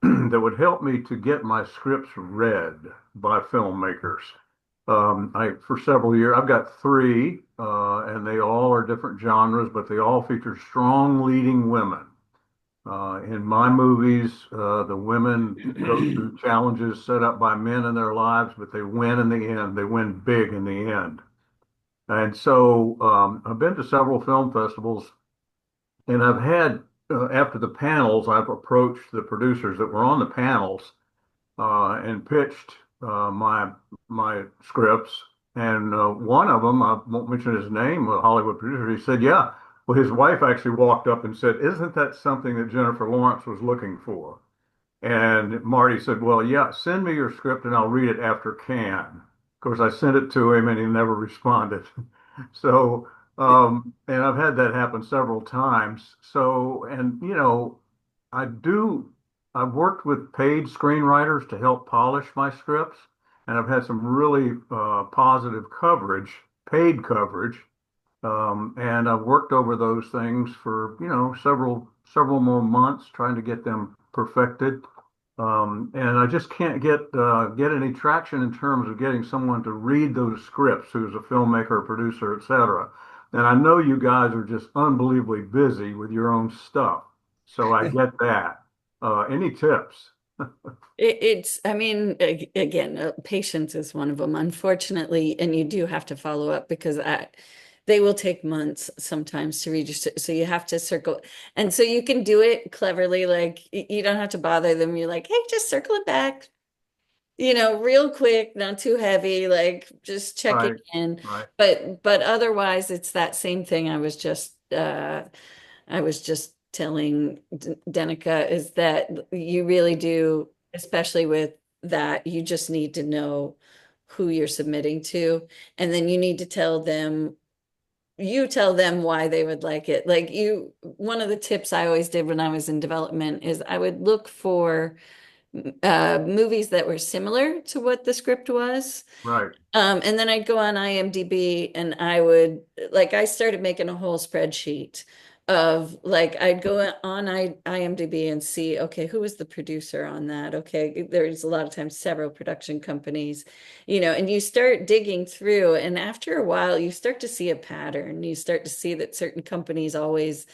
Speaker 9: that would help me to get my scripts read by filmmakers. For several years, I've got three, and they all are different genres, but they all feature strong leading women. In my movies, the women go through challenges set up by men in their lives, but they win in the end. They win big in the end. And so I've been to several film festivals, and I've had, after the panels, I've approached the producers that were on the panels and pitched my scripts. And one of them, I won't mention his name, a Hollywood producer, he said, "Yeah." Well, his wife actually walked up and said, "Isn't that something that Jennifer Lawrence was looking for?" And Marty said, "Well, yeah, send me your script and I'll read it after Cannes." Of course, I sent it to him and he never responded. So, and I've had that happen several times. So, and I do, I've worked with paid screenwriters to help polish my scripts, and I've had some really positive coverage, paid coverage. And I've worked over those things for, several more months trying to get them perfected. And I just can't get any traction in terms of getting someone to read those scripts who's a filmmaker, producer, etc. And I know you guys are just unbelievably busy with your own stuff, so I get that. Any tips?
Speaker 1: I mean, again, patience is one of them, unfortunately, and you do have to follow up because they will take months sometimes to register. So you have to circle, and so you can do it cleverly. Like you don't have to bother them. You're like, hey, just circle it back, real quick, not too heavy, like just checking
Speaker 9: Right,
Speaker 1: in.
Speaker 9: right.
Speaker 1: But otherwise, it's that same thing. I was just telling Denica is that you really do, especially with that, you just need to know who you're submitting to, and then you tell them why they would like it. One of the tips I always did when I was in development is I would look for movies that were similar to what the script was.
Speaker 9: Right.
Speaker 1: And then I'd go on IMDb and I would like I started making a whole spreadsheet of like I'd go on IMDb and see, okay, who was the producer on that? Okay, there's a lot of times several production companies, and you start digging through, and after a while you start to see a pattern. You start to see that certain companies always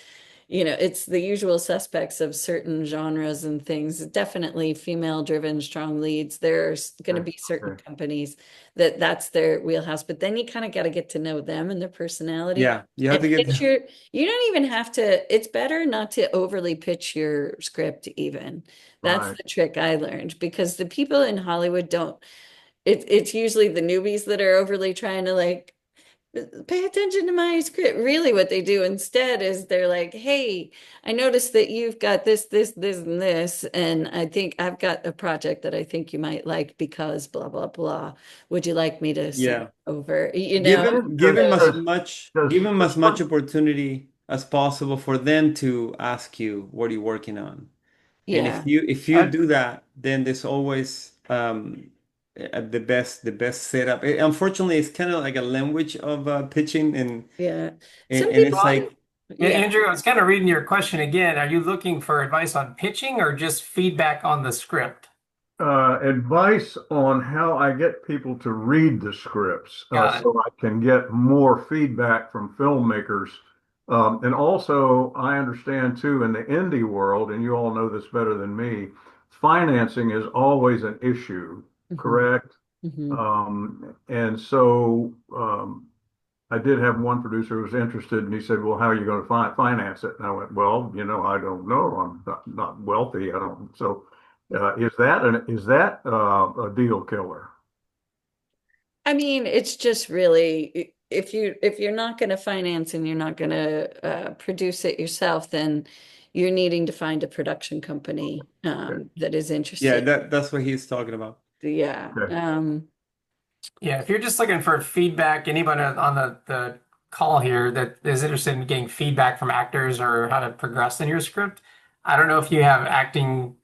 Speaker 1: it's the usual suspects of certain genres and things. Definitely female driven, strong leads. There's going to
Speaker 9: Okay.
Speaker 1: be certain
Speaker 9: Okay.
Speaker 1: companies that's their wheelhouse, but then you kind of got to get to know them and their personality.
Speaker 2: Yeah, you have
Speaker 1: And
Speaker 2: to get
Speaker 1: pitch you don't even have to, it's better not to overly pitch your script even. That's
Speaker 9: Right.
Speaker 1: the trick I learned because the people in Hollywood don't, it's usually the newbies that are overly trying to like pay attention to my script. Really, what they do instead is they're like, hey, I noticed that you've got this, and this, and I think I've got a project that I think you might like because blah, blah, blah. Would you like me to send
Speaker 2: yeah.
Speaker 1: it over?
Speaker 2: Give
Speaker 1: So,
Speaker 2: them give them
Speaker 9: Does
Speaker 2: as much opportunity as possible for them to ask you what you're working on. And
Speaker 1: yeah.
Speaker 2: if you do that, then there's always the best setup. Unfortunately, it's kind of like a language of pitching, and
Speaker 1: Yeah.
Speaker 2: and,
Speaker 1: Some
Speaker 2: and
Speaker 1: people,
Speaker 2: it's like
Speaker 3: Yeah,
Speaker 1: yeah.
Speaker 3: Andrew, I was kind of reading your question again. Are you looking for advice on pitching or just feedback on the script?
Speaker 9: advice on how I get people to read the scripts
Speaker 3: Got it.
Speaker 9: so I can get more feedback from filmmakers. And also, I understand too, in the indie world, and you all know this better than me, financing is always an issue,
Speaker 1: Mhm,
Speaker 9: correct?
Speaker 1: mhm.
Speaker 9: And so I did have one producer who was interested, and he said, "Well, how are you going to finance it?" And I went, "Well, I don't know. I'm not wealthy. I don't." So, is that a deal killer?
Speaker 1: I mean, it's just really if you're not going to finance and you're not going to produce it yourself, then you're needing to find a production company
Speaker 9: Okay.
Speaker 1: that is
Speaker 2: yeah,
Speaker 1: interested.
Speaker 2: that's what he's talking about.
Speaker 1: Yeah.
Speaker 9: Okay.
Speaker 3: Yeah, if you're just looking for feedback, anybody on the call here that is interested in getting feedback from actors or how to progress in your script, I don't know if you have acting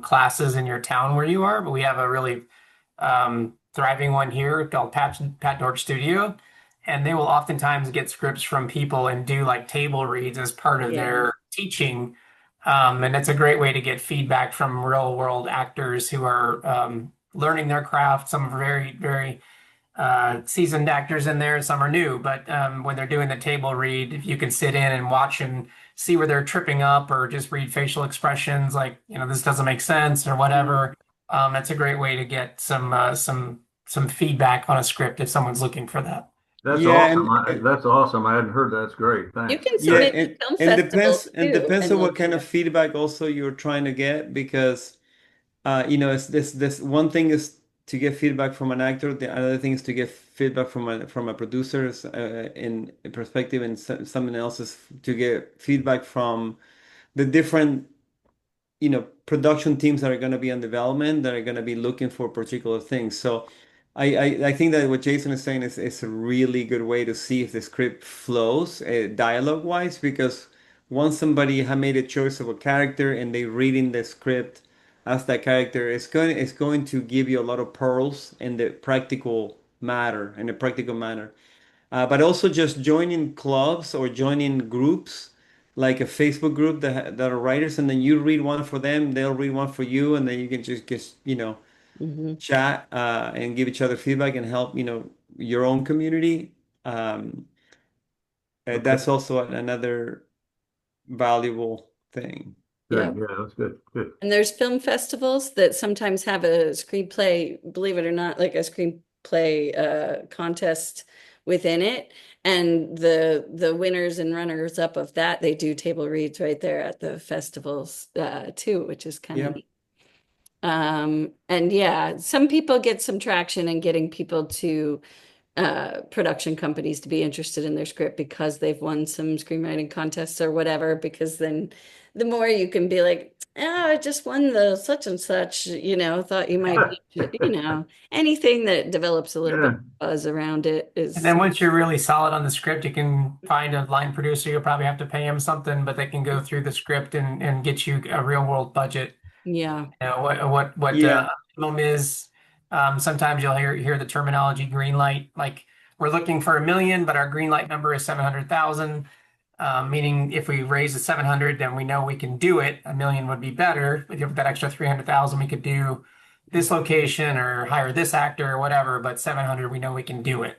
Speaker 3: classes in your town where you are, but we have a really thriving one here called Pat Dork Studio, and they will oftentimes get scripts from people and do like table reads as part of
Speaker 1: Yeah.
Speaker 3: their teaching. And it's a great way to get feedback from real world actors who are learning their craft. Some are very, very seasoned actors in there, some are new, but when they're doing the table read, if you can sit in and watch and see where they're tripping up or just read facial expressions like, this doesn't make sense or whatever, that's a great way to get some feedback on a script if someone's looking for that.
Speaker 9: That's
Speaker 2: Yeah,
Speaker 9: awesome. That's awesome. I hadn't heard that. That's great.
Speaker 1: You
Speaker 9: Thanks.
Speaker 1: can
Speaker 2: yeah,
Speaker 1: submit to film
Speaker 2: and
Speaker 1: festivals too
Speaker 2: depends
Speaker 1: and
Speaker 2: on what
Speaker 1: look
Speaker 2: kind
Speaker 1: it
Speaker 2: of
Speaker 1: up.
Speaker 2: feedback also you're trying to get, because it's this one thing is to get feedback from an actor, the other thing is to get feedback from a producer in perspective, and someone else is to get feedback from the different production teams that are going to be on development, that are going to be looking for particular things. So I think that what Jason is saying is a really good way to see if the script flows dialogue wise, because once somebody has made a choice of a character and they reading the script as that character, it's going to give you a lot of pearls in the practical manner. But also just joining clubs or joining groups, like a Facebook group that are writers, and then you read one for them, they'll read one for you, and then you can just
Speaker 1: Hmm.
Speaker 2: chat and give each other feedback and help your own community. Um,
Speaker 9: Okay.
Speaker 2: that's also another valuable thing.
Speaker 1: Yeah.
Speaker 9: Good. Yeah, that's good. Good.
Speaker 1: And there's film festivals that sometimes have a screenplay, believe it or not, like a screenplay contest within it. And the winners and runners up of that, they do table reads right there at the festivals too, which is kind of
Speaker 2: Yeah.
Speaker 1: neat. And yeah, some people get some traction in getting people to production companies to be interested in their script because they've won some screenwriting contests or whatever, because then the more you can be like, oh, I just won the such and such, thought you might be, anything that develops a little bit
Speaker 9: Yeah.
Speaker 1: of buzz around it
Speaker 3: And
Speaker 1: is,
Speaker 3: then once you're really solid on the script, you can find a line producer. You'll probably have to pay him something, but they can go through the script and get you a real world budget
Speaker 1: Yeah.
Speaker 3: What
Speaker 2: Yeah.
Speaker 3: film is. Sometimes you'll hear the terminology green light, like we're looking for 1 million, but our green light number is 700,000. Meaning if we raise the 700, then we know we can do it. 1 million would be better. If you have that extra 300,000, we could do this location or hire this actor or whatever. But 700, we know we can do it.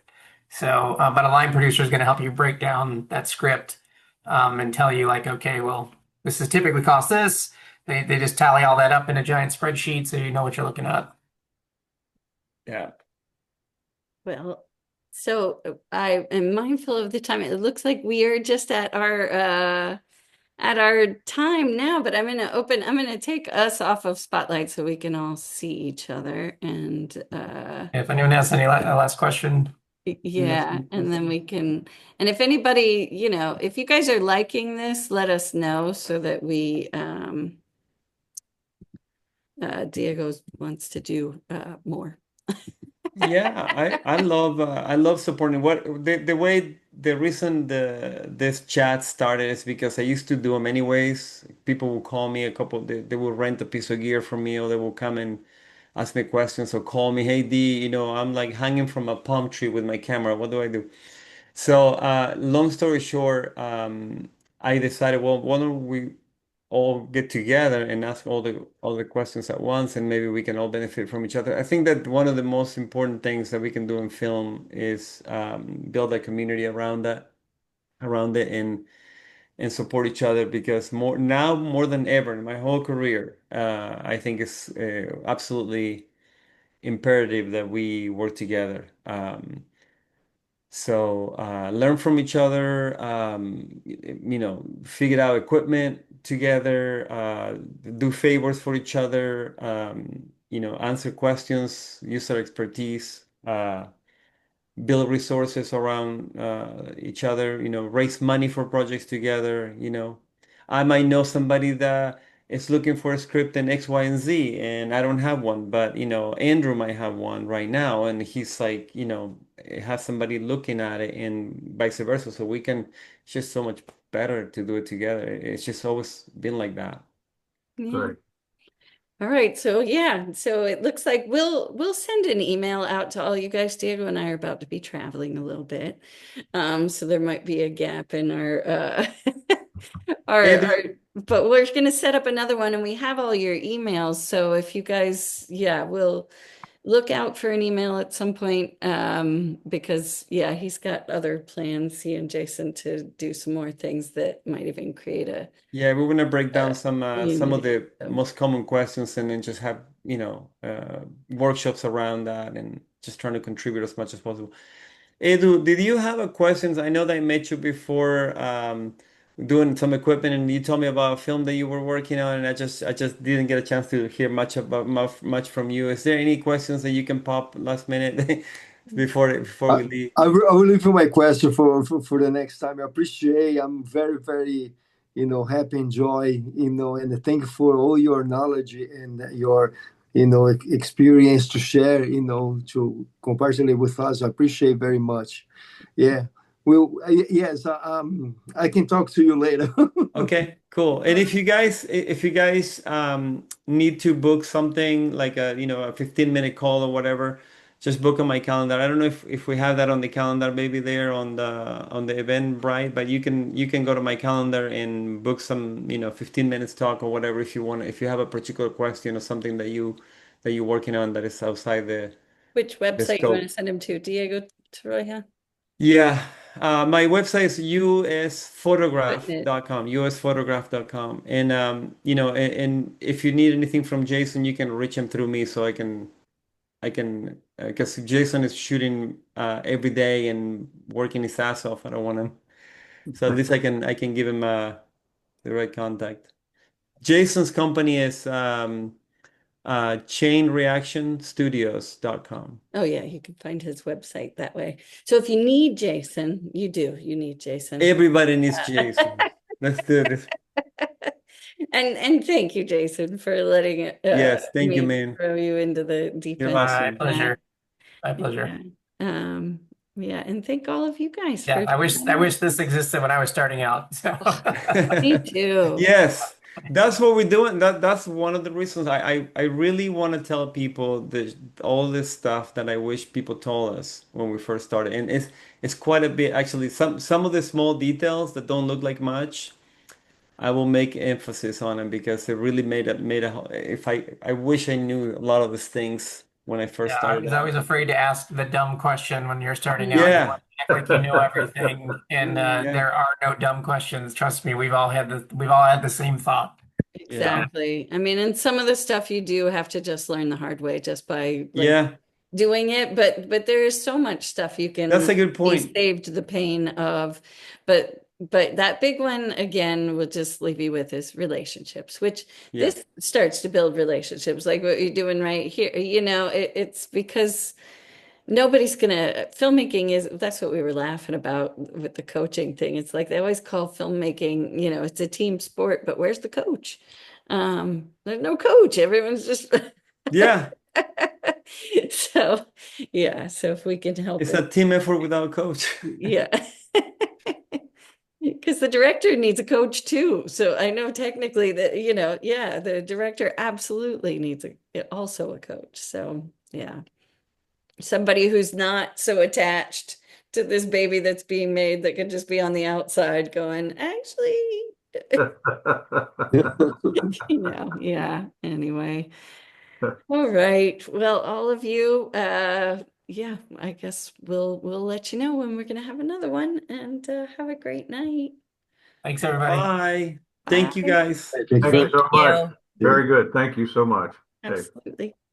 Speaker 3: So, but a line producer is going to help you break down that script and tell you like, okay, well, this is typically cost this. They just tally all that up in a giant spreadsheet so you know what you're looking at.
Speaker 2: Yeah.
Speaker 1: Well, so I am mindful of the time. It looks like we are just at our time now, but I'm gonna take us off of Spotlight so we can all see each other and
Speaker 3: If anyone has any last question.
Speaker 1: yeah, and then we can, and if anybody, if you guys are liking this, let us know so that we Diego wants to do more.
Speaker 2: Yeah, I love supporting the way the reason this chat started is because I used to do them anyways. People will call me they will rent a piece of gear from me or they will come and ask me questions or call me, hey D, I'm like hanging from a palm tree with my camera. What do I do? So, long story short, I decided, well, why don't we all get together and ask all the questions at once, and maybe we can all benefit from each other. I think that one of the most important things that we can do in film is build a community around it, and support each other because more than ever in my whole career, I think it's absolutely imperative that we work together. So learn from each other, figure out equipment together, do favors for each other, answer questions, use our expertise, build resources around each other, raise money for projects together. I might know somebody that is looking for a script in X, Y, and Z, and I don't have one, but Andrew might have one right now, and he's like, has somebody looking at it, and vice versa. So it's just so much better to do it together. It's just always been like that.
Speaker 1: Yeah.
Speaker 9: Great.
Speaker 1: All right, so yeah, so it looks like we'll send an email out to all you guys. Diego and I are about to be traveling a little bit, so there might be a gap in our our, but we're gonna set up another one, and we have all your emails. So if you guys, yeah, we'll look out for an email at some point, because yeah, he's got other plans, he and Jason, to do some more things that might even create a
Speaker 2: Yeah, we're gonna break down some of
Speaker 1: community.
Speaker 2: the
Speaker 1: So.
Speaker 2: most common questions and then just have, workshops around that and just trying to contribute as much as possible. Edu, did you have a questions? I know that I met you before doing some equipment and you told me about a film that you were working on and I just didn't get a chance to hear much from you. Is there any questions that you can pop last minute before
Speaker 10: I,
Speaker 2: we leave?
Speaker 10: I will leave you my question for the next time. I appreciate. I'm very, very, happy and joy, and thank you for all your knowledge and your, experience to share, to compassionately with us. I appreciate very much. Yeah. Well, yes, I can talk to you later.
Speaker 2: Okay, cool. And if you guys need to book something like a 15-minute call or whatever, just book on my calendar. I don't know if we have that on the calendar, maybe there on the Eventbrite, but you can go to my calendar and book some 15 minutes talk or whatever if you want. If you have a particular question or something that you're working on that is outside
Speaker 1: Which
Speaker 2: the
Speaker 1: website you want to
Speaker 2: scope.
Speaker 1: send him to? Diego Torroija?
Speaker 2: Yeah, my website is
Speaker 1: Putting it.
Speaker 2: usphotograph.com. And and if you need anything from Jason, you can reach him through me so I can because Jason is shooting every day and working his ass off. I don't want him. So at least I can give him the right contact. Jason's company is chainreactionstudios.com.
Speaker 1: Oh yeah, you can find his website that way. So if you need Jason, you need Jason.
Speaker 2: Everybody needs Jason. Let's do this.
Speaker 1: And thank you, Jason, for letting
Speaker 2: Yes, thank you,
Speaker 1: me
Speaker 2: man.
Speaker 1: throw you into the deep
Speaker 2: You're
Speaker 1: end.
Speaker 3: My
Speaker 2: awesome.
Speaker 3: pleasure. My pleasure.
Speaker 1: Yeah. Yeah, and thank all of you guys
Speaker 3: Yeah,
Speaker 1: for
Speaker 3: I wish this existed when I was starting out. So
Speaker 1: me too.
Speaker 2: Yes. That's what we're doing. That's one of the reasons I really want to tell people all this stuff that I wish people told us when we first started. And it's quite a bit actually. Some of the small details that don't look like much, I will make emphasis on them because it really made a if I wish I knew a lot of these things when I first
Speaker 3: Yeah, I
Speaker 2: started
Speaker 3: was
Speaker 2: out.
Speaker 3: always afraid to ask the dumb question when you're starting out. You
Speaker 2: Yeah.
Speaker 3: want to act like you know everything, and
Speaker 2: Yeah.
Speaker 3: there are no dumb questions. Trust me, we've all had the same thought.
Speaker 2: Yeah.
Speaker 3: So
Speaker 1: Exactly. I mean, and some of the stuff you do have to just learn the hard way just by like
Speaker 2: Yeah.
Speaker 1: doing it, but there is so much stuff you
Speaker 2: That's
Speaker 1: can
Speaker 2: a good
Speaker 1: be
Speaker 2: point.
Speaker 1: saved the pain of. But that big one again will just leave you with is relationships, which
Speaker 2: Yeah.
Speaker 1: this starts to build relationships like what you're doing right here. It's because nobody's gonna filmmaking is that's what we were laughing about with the coaching thing. It's like they always call filmmaking, it's a team sport, but where's the coach? There's no coach. Everyone's just
Speaker 2: Yeah.
Speaker 1: so yeah. So if we can help
Speaker 2: It's
Speaker 1: it,
Speaker 2: a team effort without a coach.
Speaker 1: yeah. Because the director needs a coach too. So I know technically that, yeah, the director absolutely needs also a coach. So yeah. Somebody who's not so attached to this baby that's being made that could just be on the outside going, actually, yeah. Anyway. All right. Well, all of you, yeah, I guess we'll let you know when we're gonna have another one and have a great night.
Speaker 3: thanks, everybody.
Speaker 2: Bye. Thank you
Speaker 1: Bye.
Speaker 2: guys.
Speaker 10: Thank you
Speaker 9: Thank you
Speaker 10: very
Speaker 8: Thank
Speaker 9: so much.
Speaker 8: you.
Speaker 9: Very good. Thank you so much. Okay.
Speaker 1: Absolutely.